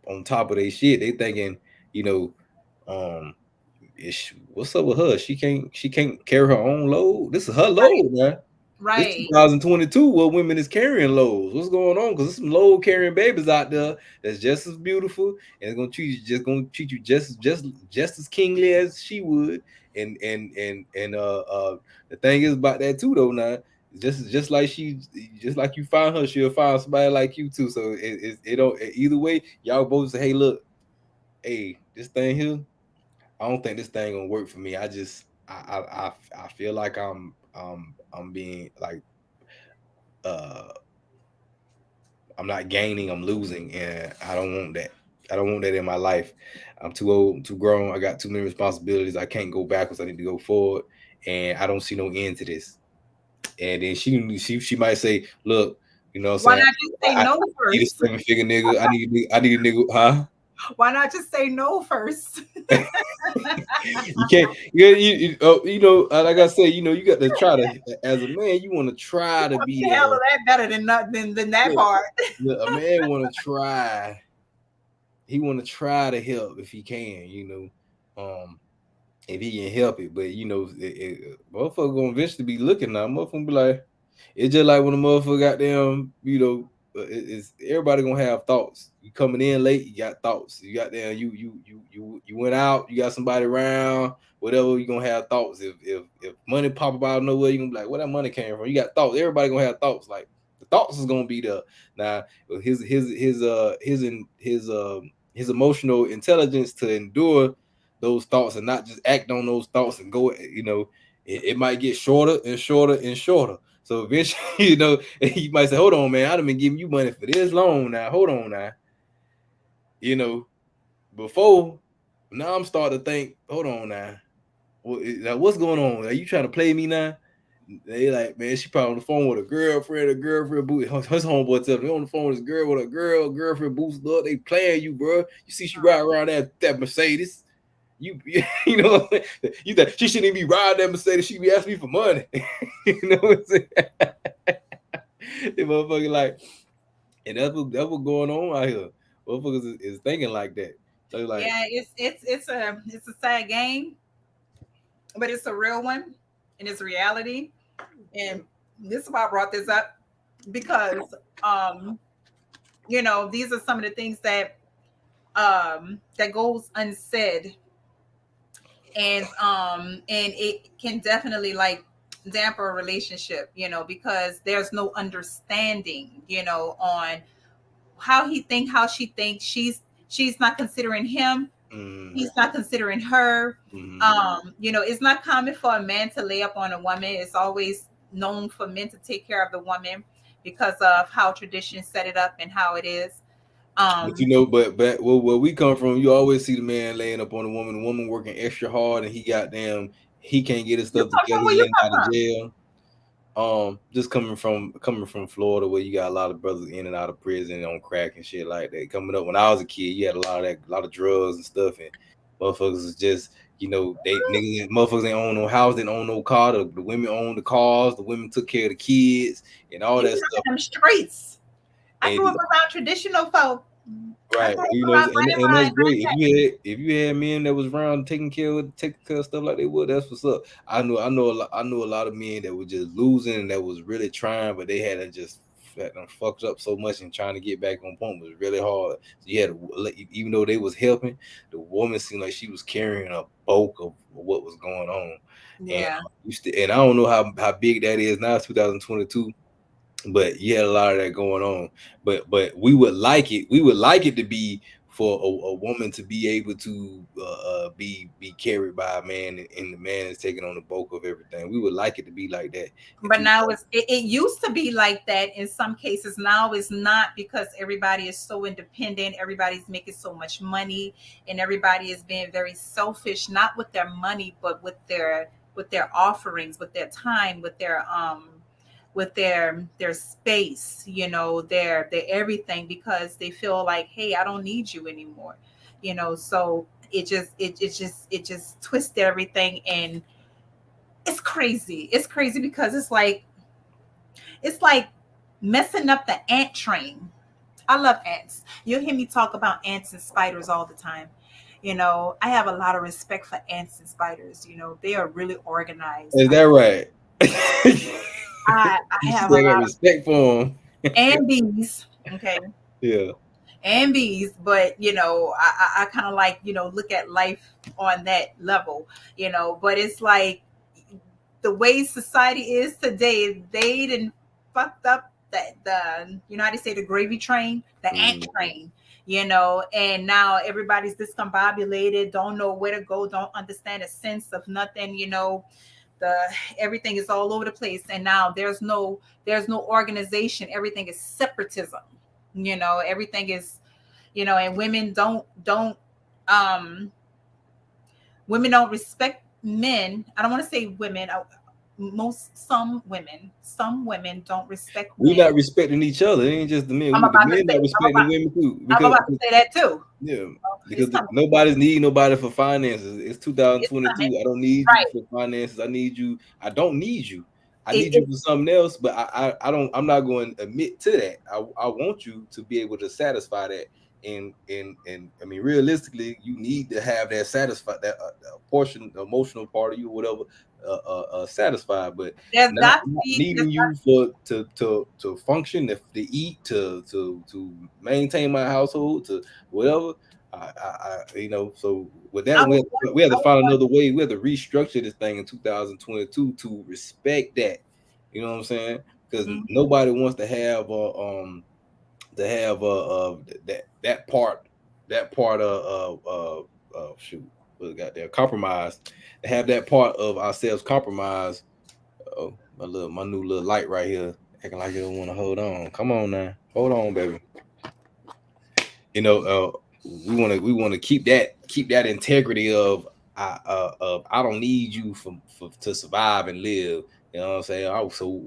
on top of their shit, they thinking, you know, what's up with her? She can't carry her own load. This is her Right. load, man. This Right. 2022, what women is carrying loads. What's going on? Because there's some load carrying babies out there that's just as beautiful and it's gonna treat you just as kingly as she would. And the thing is about that too, though. Now, just like you find her, she'll find somebody like you too. So it don't either way. Y'all both say, hey, look, hey, this thing here, I don't think this thing gonna work for me. I just I feel like I'm being like uh I'm not gaining, I'm losing, and I don't want that. I don't want that in my life. I'm too old, too grown. I got too many responsibilities. I can't go backwards. I need to go forward, and I don't see no end to this. And then she might say, "Look, you know what I'm Why saying? not just say I no need a first? 7-figure nigga. I need a nigga, huh?" Why not just say no first? You can't. You know, like I say, you know, you got to try to. As a man, you want to try to You be handle there. that better than not than that Yeah, part. a man want to try. He want to try to help if he can. If he can help it. But you know, motherfucker gonna eventually be looking now. Motherfucker be like, it's just like when a motherfucker got them, you know, it's everybody gonna have thoughts. You coming in late, you got thoughts. You got there, you went out, you got somebody around, whatever. You gonna have thoughts. If money pop up out of nowhere, you gonna be like, where that money came from? You got thoughts. Everybody gonna have thoughts. Like the thoughts is gonna be there. Now his emotional intelligence to endure those thoughts and not just act on those thoughts and go, you know, it might get shorter and shorter and shorter. So eventually, you know, you might say, hold on, man, I've been giving you money for this long now. Hold on now. You know, before now I'm starting to think, hold on now. Now what's going on? Are you trying to play me now? They like, man, she probably on the phone with a girlfriend boot. His homeboy tell me on the phone with his girl with a girlfriend boots up. They playing you, bro. You see she ride around that Mercedes. You you know you think she shouldn't even be riding that Mercedes. She be asking me for money. You know what I'm saying? The motherfucker like, and that's what going on out here. Motherfuckers is thinking like that. So like, Yeah, it's a sad game, but it's a real one, and it's reality. And this is why I brought this up because um, these are some of the things that goes unsaid, and it can definitely like damper a relationship, because there's no understanding, on how he think, how she thinks. She's not considering him. mm, He's not considering her. mm, It's not common for a man to lay up on a woman. It's always known for men to take care of the woman because of how tradition set it up and how it is. but you um know, but where we come from, you always see the man laying up on the woman working extra hard, and he goddamn he can't get his you stuff come together. from where He you in and out of come from. jail. Just coming from Florida, where you got a lot of brothers in and out of prison on crack and shit like that. Coming up when I was a kid, you had a lot of that, a lot of drugs and stuff, and motherfuckers is just, you know, they niggas, motherfuckers ain't own no house, didn't own no car. The women owned the cars, the women took care of the kids and all You that grew up stuff. in them streets. I grew up And around traditional folk. I right, grew up you know, around and that's grandma and great. granddad. If you had men that was around taking care of stuff like they would, that's what's up. I know a lot of men that were just losing and that was really trying, but they had to just that done fucked up so much and trying to get back on point was really hard. So you had to, even though they was helping, the woman seemed like she was carrying a bulk of what was going on, and Yeah. and I don't know how big that is now. It's 2022, but you had a lot of that going on. But we would like it to be for a woman to be able to be carried by a man, and the man is taking on the bulk of everything. We would like it to be like that in But two. now it used to be like that in some cases. Now it's not because everybody is so independent, everybody's making so much money, and everybody is being very selfish, not with their money, but with their offerings, with their time, with their space, their everything, because they feel like, hey, I don't need you anymore. So it just twisted everything, and it's crazy because it's like messing up the ant train. I love ants. You'll hear me talk about ants and spiders all the time. I have a lot of respect for ants and spiders. They are really organized. Is that right? I You have still a got lot of respect for him. and bees. Okay. Yeah. And bees, but I kind of like, look at life on that level, but it's like the way society is today, they didn't fucked up the United States, the gravy train, the ant Mm. train, and now everybody's discombobulated, don't know where to go, don't understand a sense of nothing, the everything is all over the place, and now there's no organization, everything is separatism, everything is, and um women don't respect men. I don't want to say women. some women don't respect We men. not respecting each other. It ain't just the men. I'm The about to men say, not respecting the women too. I'm about to say that too. Yeah, Oh, it's because coming. nobody's need nobody for finances. It's It's coming. 2022. I don't need you Right. for finances. I need you. I don't need you. I It, need you it, for something else. But I don't. I'm not going to admit to that. I want you to be able to satisfy that. And I mean, realistically, you need to have that satisfied that portion, the emotional part of you, or whatever, satisfied. But there's not, got to not be. needing you for to function, to eat, to maintain my household, to whatever. So with that, I we would have, want. we have I to would find want. another way. We have to restructure this thing in 2022 to respect that. You know what I'm saying? Because Mhm. nobody wants to have that part shoot, what got there, compromise, to have that part of ourselves compromised. Oh, my new little light right here, acting like it don't want to hold on. Come on now, hold on, baby. You know, we want to keep that integrity of I don't need you for to survive and live. You know what I'm saying? Oh, so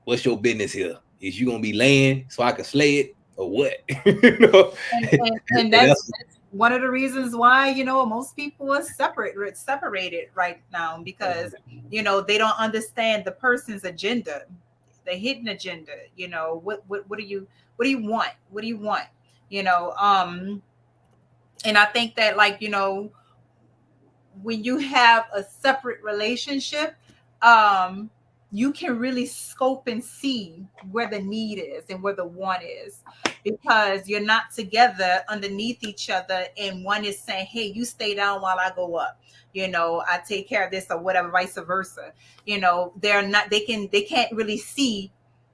what's your business here? Is you gonna be laying so I can slay it or what? You know, And and that's one of the reasons why most people are separated right now, because they don't understand the person's agenda, the hidden agenda. What do you want? you know um and I think that, like, when you have a separate relationship, um, you can really scope and see where the need is and where the want is, because you're not together underneath each other, and one is saying, "Hey, you stay down while I go up." I take care of this, or whatever, vice versa. They're not. They can't really see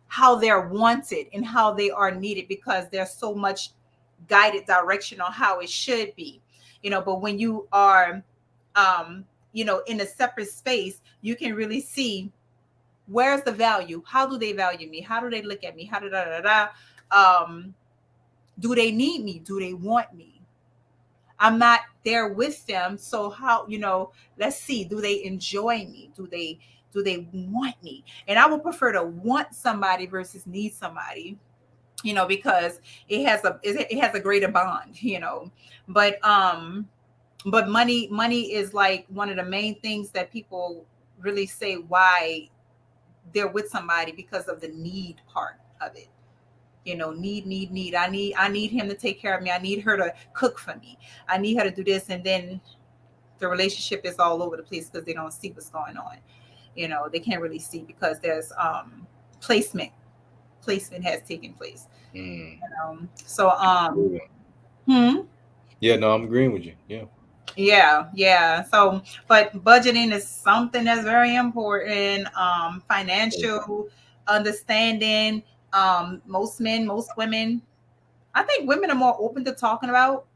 how they're wanted and how they are needed, because there's so much guided direction on how it should be. But when you are in a separate space, you can really see where's the value. How do they value me? How do they look at me? How do da da da? Um, do they need me? Do they want me? I'm not there with them, so how? Let's see. Do they enjoy me? Do they want me? And I would prefer to want somebody versus need somebody. Because it has a greater bond. But money is like one of the main things that people really say why they're with somebody, because of the need part of it. Need. I need him to take care of me. I need her to cook for me. I need her to do this. And then the relationship is all over the place because they don't see what's going on. They can't really see, because there's placement placement has taken place. mm, So hmm yeah, no, I'm agreeing with you. Yeah, yeah. So, but budgeting is something that's very important. Financial understanding. Most men, most women. I think women are more open to talking about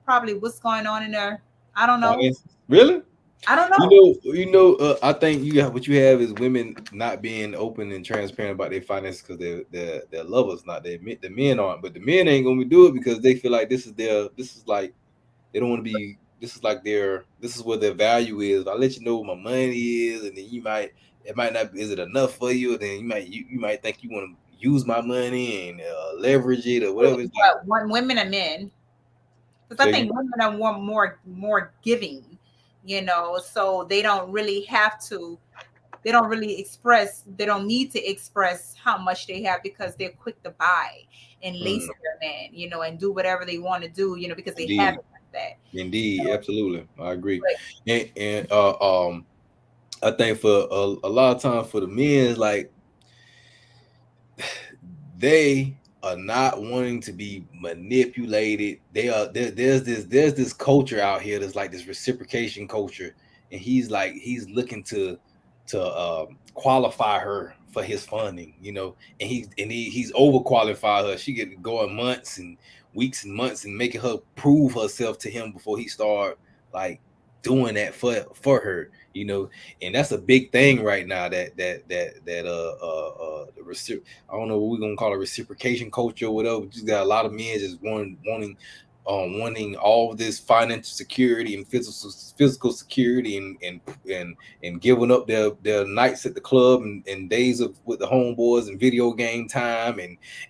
probably what's going on in there. I don't know. finances, really. I don't You know. know, I think you got what you have is women not being open and transparent about their finances because they're lovers, not the men aren't. But the men ain't gonna do it because they feel like this is like they don't want to be. This is like this is where their value is. I let you know what my money is, and then it might not. Is it enough for you? And then you might think you want to use my money and leverage it or whatever. It's like But one women and men, because I so think women are more giving. So they don't really have to. They don't really express. They don't need to express how much they have, because they're quick to buy and lace mm, their man, and do whatever they want to do, because they have indeed, it like that. indeed, absolutely, I agree. But And I think for a lot of times for the men, it's like they are not wanting to be manipulated. There's this culture out here that's like this reciprocation culture, and he's looking to qualify her for his funding, and he's overqualified her. She get going months and weeks and months and making her prove herself to him before he start like doing that for her, and that's a big thing right now. I don't know what we're gonna call it, reciprocation culture or whatever. Just got a lot of men just wanting wanting all this financial security and physical security, and giving up their nights at the club, and days of with the homeboys and video game time,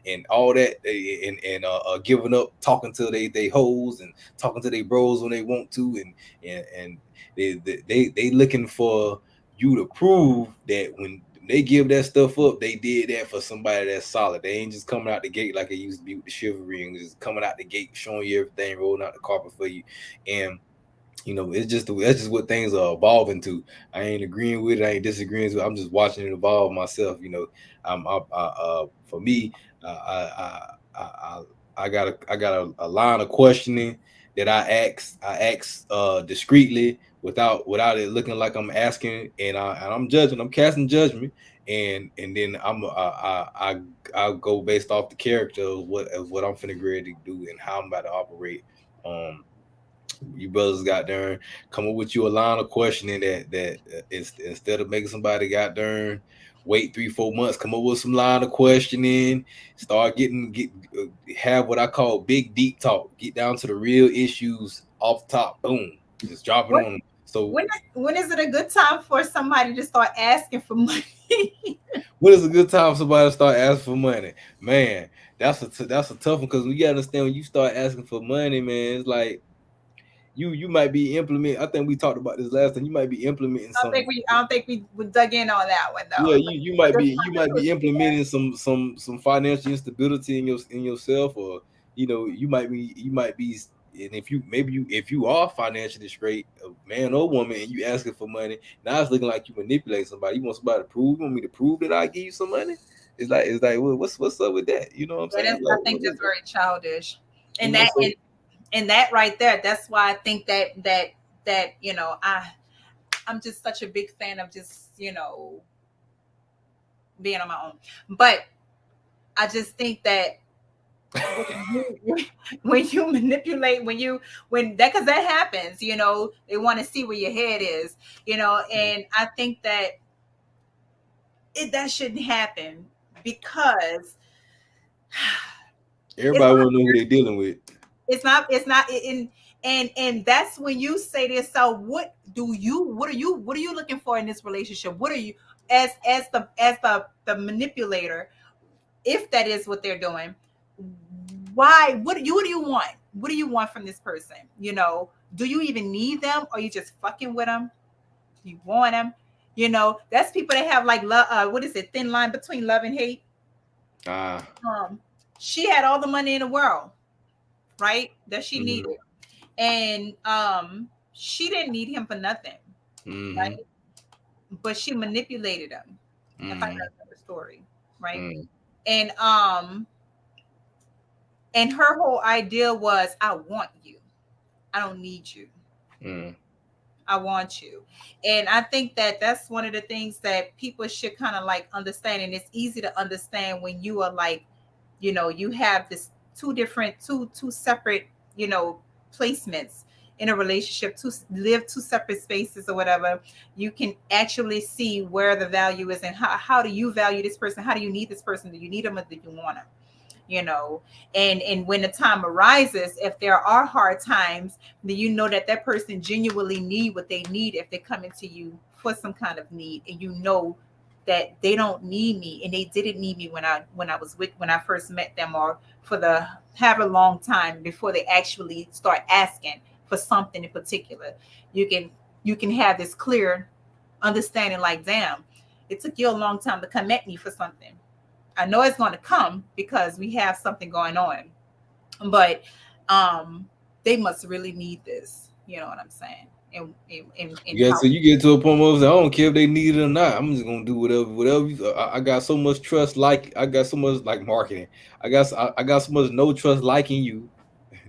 and all that, and giving up talking to they hoes and talking to they bros when they want to, and they looking for you to prove that when they give that stuff up, they did that for somebody that's solid. They ain't just coming out the gate like it used to be with the chivalry and just coming out the gate showing you everything, rolling out the carpet for you. And it's just that's just what things are evolving to. I ain't agreeing with it. I ain't disagreeing with it. I'm just watching it evolve myself. For me, I got a line of questioning that I ask discreetly without it looking like I'm asking, and I'm judging. I'm casting judgment, and then I'll go based off the character of what I'm finna ready to do and how I'm about to operate. You brothers got darn come up with you a line of questioning that instead of making somebody got darn wait 3-4 months, come up with some line of questioning, start have what I call big deep talk, get down to the real issues off the top, boom, just drop it What on them. So when is it a good time for somebody to start asking for money? what is a good time for somebody to start asking for money? Man, that's a tough one, because you gotta understand, when you start asking for money, man, it's like you might be implementing. I think we talked about this last time. You might be implementing some. I don't think we dug in on that one Yeah, though. you might be implementing some financial instability in yourself, or you might be. And if you are financially straight, a man or woman, and you asking for money, now it's looking like you manipulate somebody. You want somebody to prove, you want me to prove that I give you some money? It's like well, what's up with that? You know what I'm saying? I Like think that's very childish, you and know, that so and that right there. That's why I think that I'm just such a big fan of just being on my own. But I just think that when you manipulate, when that, because that happens, they want to see where your head is, and I think that that shouldn't happen because it's everybody want to know who they're dealing with. it's not and that's when you say to yourself, what are you looking for in this relationship? What are you, as the manipulator, if that is what they're doing? Why? What do you want? What do you want from this person? Do you even need them, or you just fucking with them? You want them? That's people that have like love, what is it, thin line between love and hate. Ah, um she had all the money in the world, right, that she mm-hmm, needed, and she didn't need him for nothing, mm-hmm, right? But she manipulated him, if I mm-hmm, remember the story, right? mm-hmm, And her whole idea was, I want you, I don't need you, mm-hmm. I want you. And I think that that's one of the things that people should kind of like understand. And it's easy to understand when you are like, you have this two separate, placements in a relationship, to live two separate spaces or whatever. You can actually see where the value is, and how do you value this person? How do you need this person? Do you need them, or do you want them? you know and when the time arises, if there are hard times, then you know that that person genuinely need what they need if they're coming to you for some kind of need, and that they don't need me, and they didn't need me when I first met them, or for the however long time before they actually start asking for something in particular. You can have this clear understanding, like, damn, it took you a long time to come at me for something. I know it's going to come because we have something going on, but um, they must really need this. You know what I'm saying? And Yeah, how? so you get to a point where I don't care if they need it or not. I'm just gonna do whatever. I got so much trust, like I got so much like marketing. I got so much no trust liking you.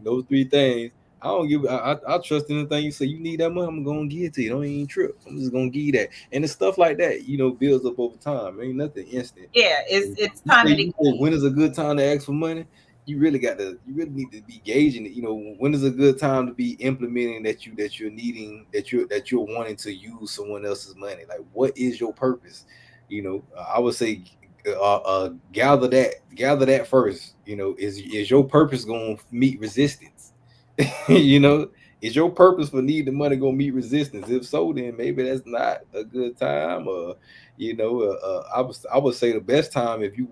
Those three things. I don't give. I trust anything you say. You need that money, I'm gonna give it to you. Don't even trip. I'm just gonna give you that. And it's stuff like that. Builds up over time. Ain't nothing instant. Yeah, it's And it's You time say, and you say again. when is a good time to ask for money? You really need to be gauging it. When is a good time to be implementing that you're needing, that you're wanting to use someone else's money. Like, what is your purpose? I would say, gather that first. Is your purpose going to meet resistance? You know, is your purpose for needing the money gonna meet resistance? If so, then maybe that's not a good time. Or, I would say the best time, if you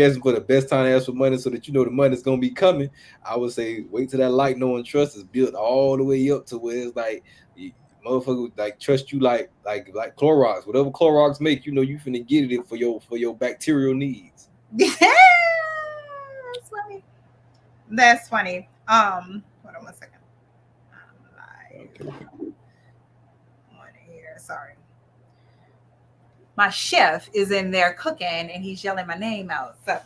asking for the best time to ask for money so that you know the money's gonna be coming, I would say wait till that like, know, and trust is built all the way up to where it's like motherfucker like trust you like Clorox, whatever Clorox make, you finna get it for your bacterial needs. Yeah, that's funny. That's funny. Hold on one second. I'm live Okay. on here. Sorry. My chef is in there cooking and he's yelling my name out. So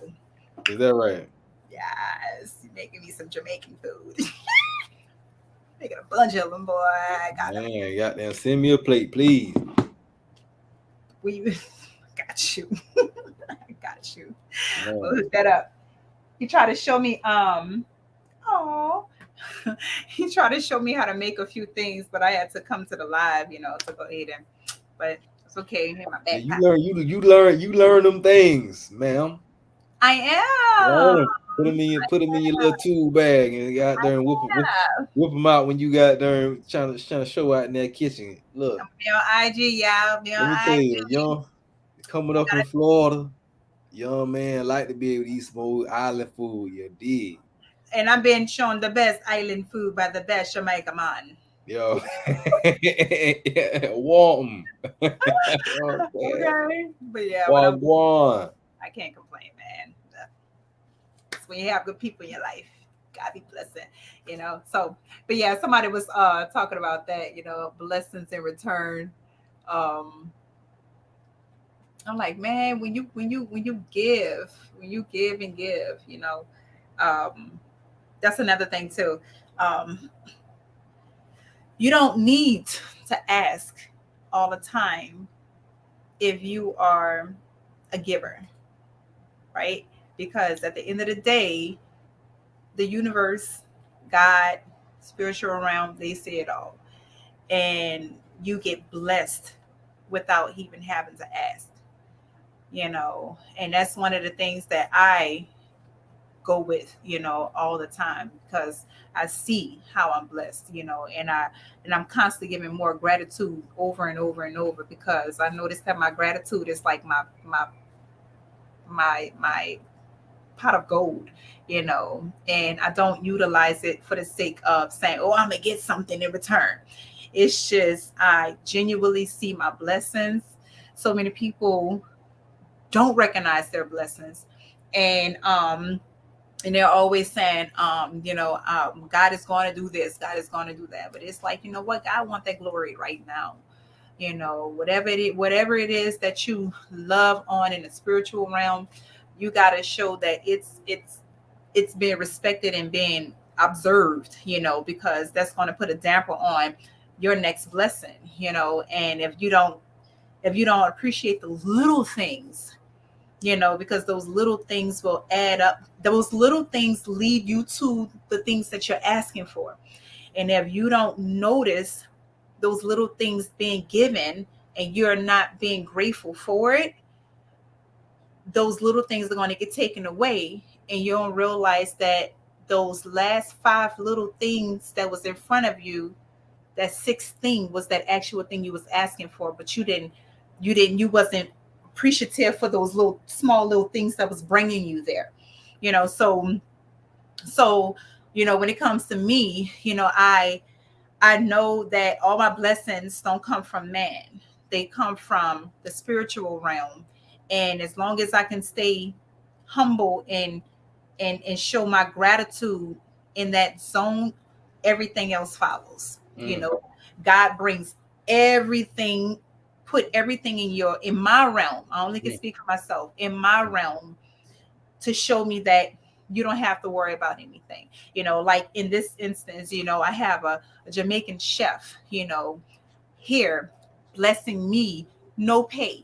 Is that right? yes, he's making me some Jamaican food. Making a bunch of them, boy. I got them. Man, goddamn, send me a plate, please. We got you. I got you. We'll Man. hook that up. He tried to show me oh he tried to show me how to make a few things, but I had to come to the live, to go ahead and but it's okay in my Yeah, you backpack. learn you learn them things, ma'am. I Learn am. 'em. Put them in your little tool bag and get out there and whip them out when you got there trying to show out in that kitchen. Look, I'm be on IG, y'all. Be let on me tell IG. you, young coming up in Florida, young man like to be able to eat some old island food. You dig? And I've been shown the best island food by the best Jamaica man. Yo, want 'em. You know what I'm saying? Okay. But yeah, but Wagwan. I can't complain, man. It's when you have good people in your life. God be blessing. So but yeah, somebody was talking about that, blessings in return. Um I'm like, man, when you give and give, um that's another thing too. Um you don't need to ask all the time if you are a giver, right? Because at the end of the day, the universe, God, spiritual realm, they say it all. And you get blessed without even having to ask. And that's one of the things that I go with, all the time because I see how I'm blessed, and I'm constantly giving more gratitude over and over and over because I noticed that my gratitude is like my pot of gold, and I don't utilize it for the sake of saying, oh, I'm gonna get something in return. It's just I genuinely see my blessings. So many people don't recognize their blessings, and they're always saying, God is going to do this, God is going to do that. But it's like, you know what? God wants that glory right now. Whatever it is that you love on in the spiritual realm, you got to show that it's being respected and being observed, because that's going to put a damper on your next blessing. And if you don't appreciate the little things, because those little things will add up. Those little things lead you to the things that you're asking for. And if you don't notice those little things being given and you're not being grateful for it, those little things are going to get taken away. And you don't realize that those last five little things that was in front of you, that sixth thing was that actual thing you was asking for, but you wasn't appreciative for those little small little things that was bringing you there. So when it comes to me, I know that all my blessings don't come from man. They come from the spiritual realm. And as long as I can stay humble and show my gratitude in that zone, everything else follows. Mm, God brings everything, put everything in my realm. I only can mm, speak for myself, in my mm, realm, to show me that you don't have to worry about anything. Like in this instance, I have a Jamaican chef, here blessing me, no pay.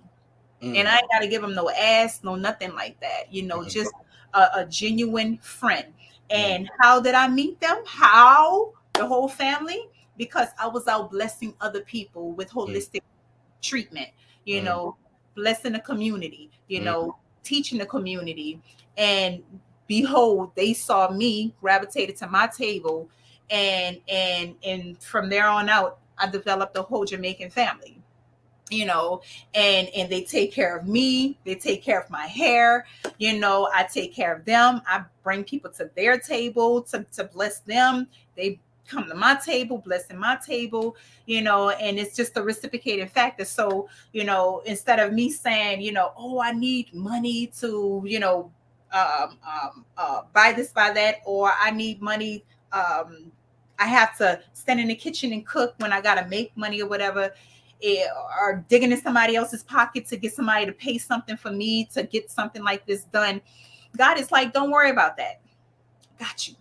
And mm, I ain't got to give him no ass, no nothing like that. mm, Just a genuine friend. mm, And how did I meet them? How? The whole family? Because I was out blessing other people with mm, holistic treatment, you mm, know, blessing the community, mm, teaching the community. And behold, they saw me, gravitated to my table, and from there on out, I developed a whole Jamaican family, you know, and they take care of me, they take care of my hair, you know, I take care of them, I bring people to their table to bless them, they come to my table, blessing my table, you know, and it's just a reciprocating factor. So, you know, instead of me saying, you know, oh, I need money to, you know, buy this, buy that, or I need money, I have to stand in the kitchen and cook when I gotta make money or whatever, or digging in somebody else's pocket to get somebody to pay something for me to get something like this done. God is like, don't worry about that. Got you.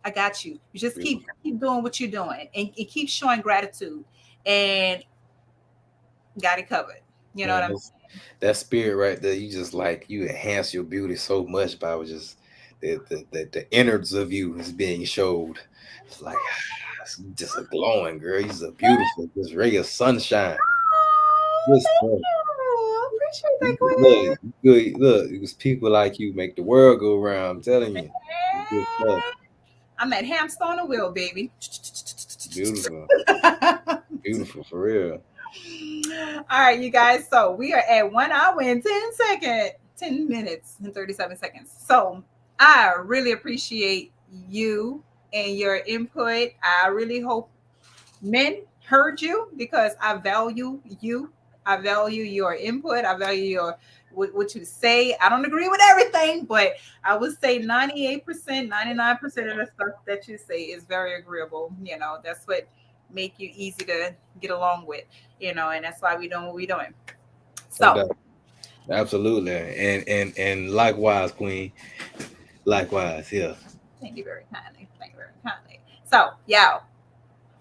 I got you. You just keep doing what you're doing, and keep showing gratitude, and got it covered. You know what Man, I'm that spirit right there, you just like, you enhance your beauty so much by just the innards of you is being showed. It's like it's just a glowing girl. You're a beautiful, this ray of sunshine. Oh, Good thank stuff. you. I appreciate that, Look, Queen. good. Look, it was people like you make the world go round. I'm telling you, good stuff. I'm that hamster on the wheel, baby. Beautiful, beautiful for real. All right, you guys. So we are at 1 hour and 10 seconds, 10 minutes and 37 seconds. So I really appreciate you and your input. I really hope men heard you, because I value you. I value your input. I value your what you say. I don't agree with everything, but I would say 98%, 99% of the stuff that you say is very agreeable. You know, that's what make you easy to get along with, you know, and that's why we doing what we doing. No So doubt. Absolutely. And likewise, Queen. Likewise, yeah. thank you very kindly. Thank you very kindly. So yeah,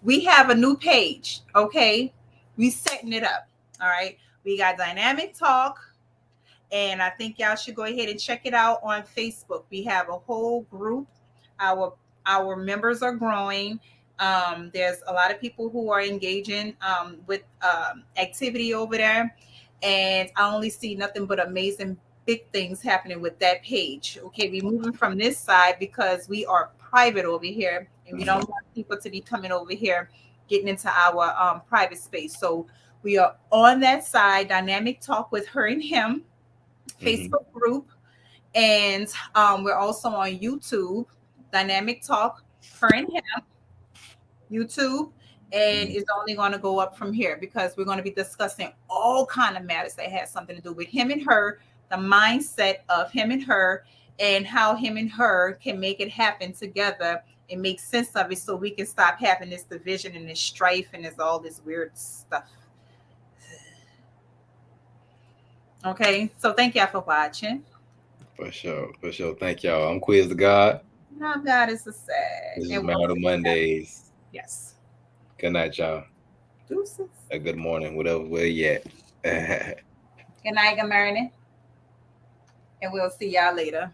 we have a new page. Okay. We setting it up. All right. We got dynamic talk. And I think y'all should go ahead and check it out on Facebook. We have a whole group. Our our members are growing. There's a lot of people who are engaging with activity over there, and I only see nothing but amazing big things happening with that page. Okay, we're moving from this side because we are private over here, and we Mhm. don't want people to be coming over here getting into our private space. So we are on that side, dynamic talk with her and him Mhm. Facebook group, and we're also on YouTube, Dynamic Talk, her and him, YouTube, and Mhm. it's only going to go up from here because we're going to be discussing all kind of matters that has something to do with him and her, the mindset of him and her, and how him and her can make it happen together and make sense of it, so we can stop having this division and this strife and this all this weird stuff. Okay, so thank y'all for watching. For sure. For sure. Thank y'all. I'm Quiz the God. Now God is a sad, This is and we'll Marital see you guys. Mondays. Yes. Good night, y'all. Deuces. A good morning, whatever where you at. Good night, good morning, and we'll see y'all later.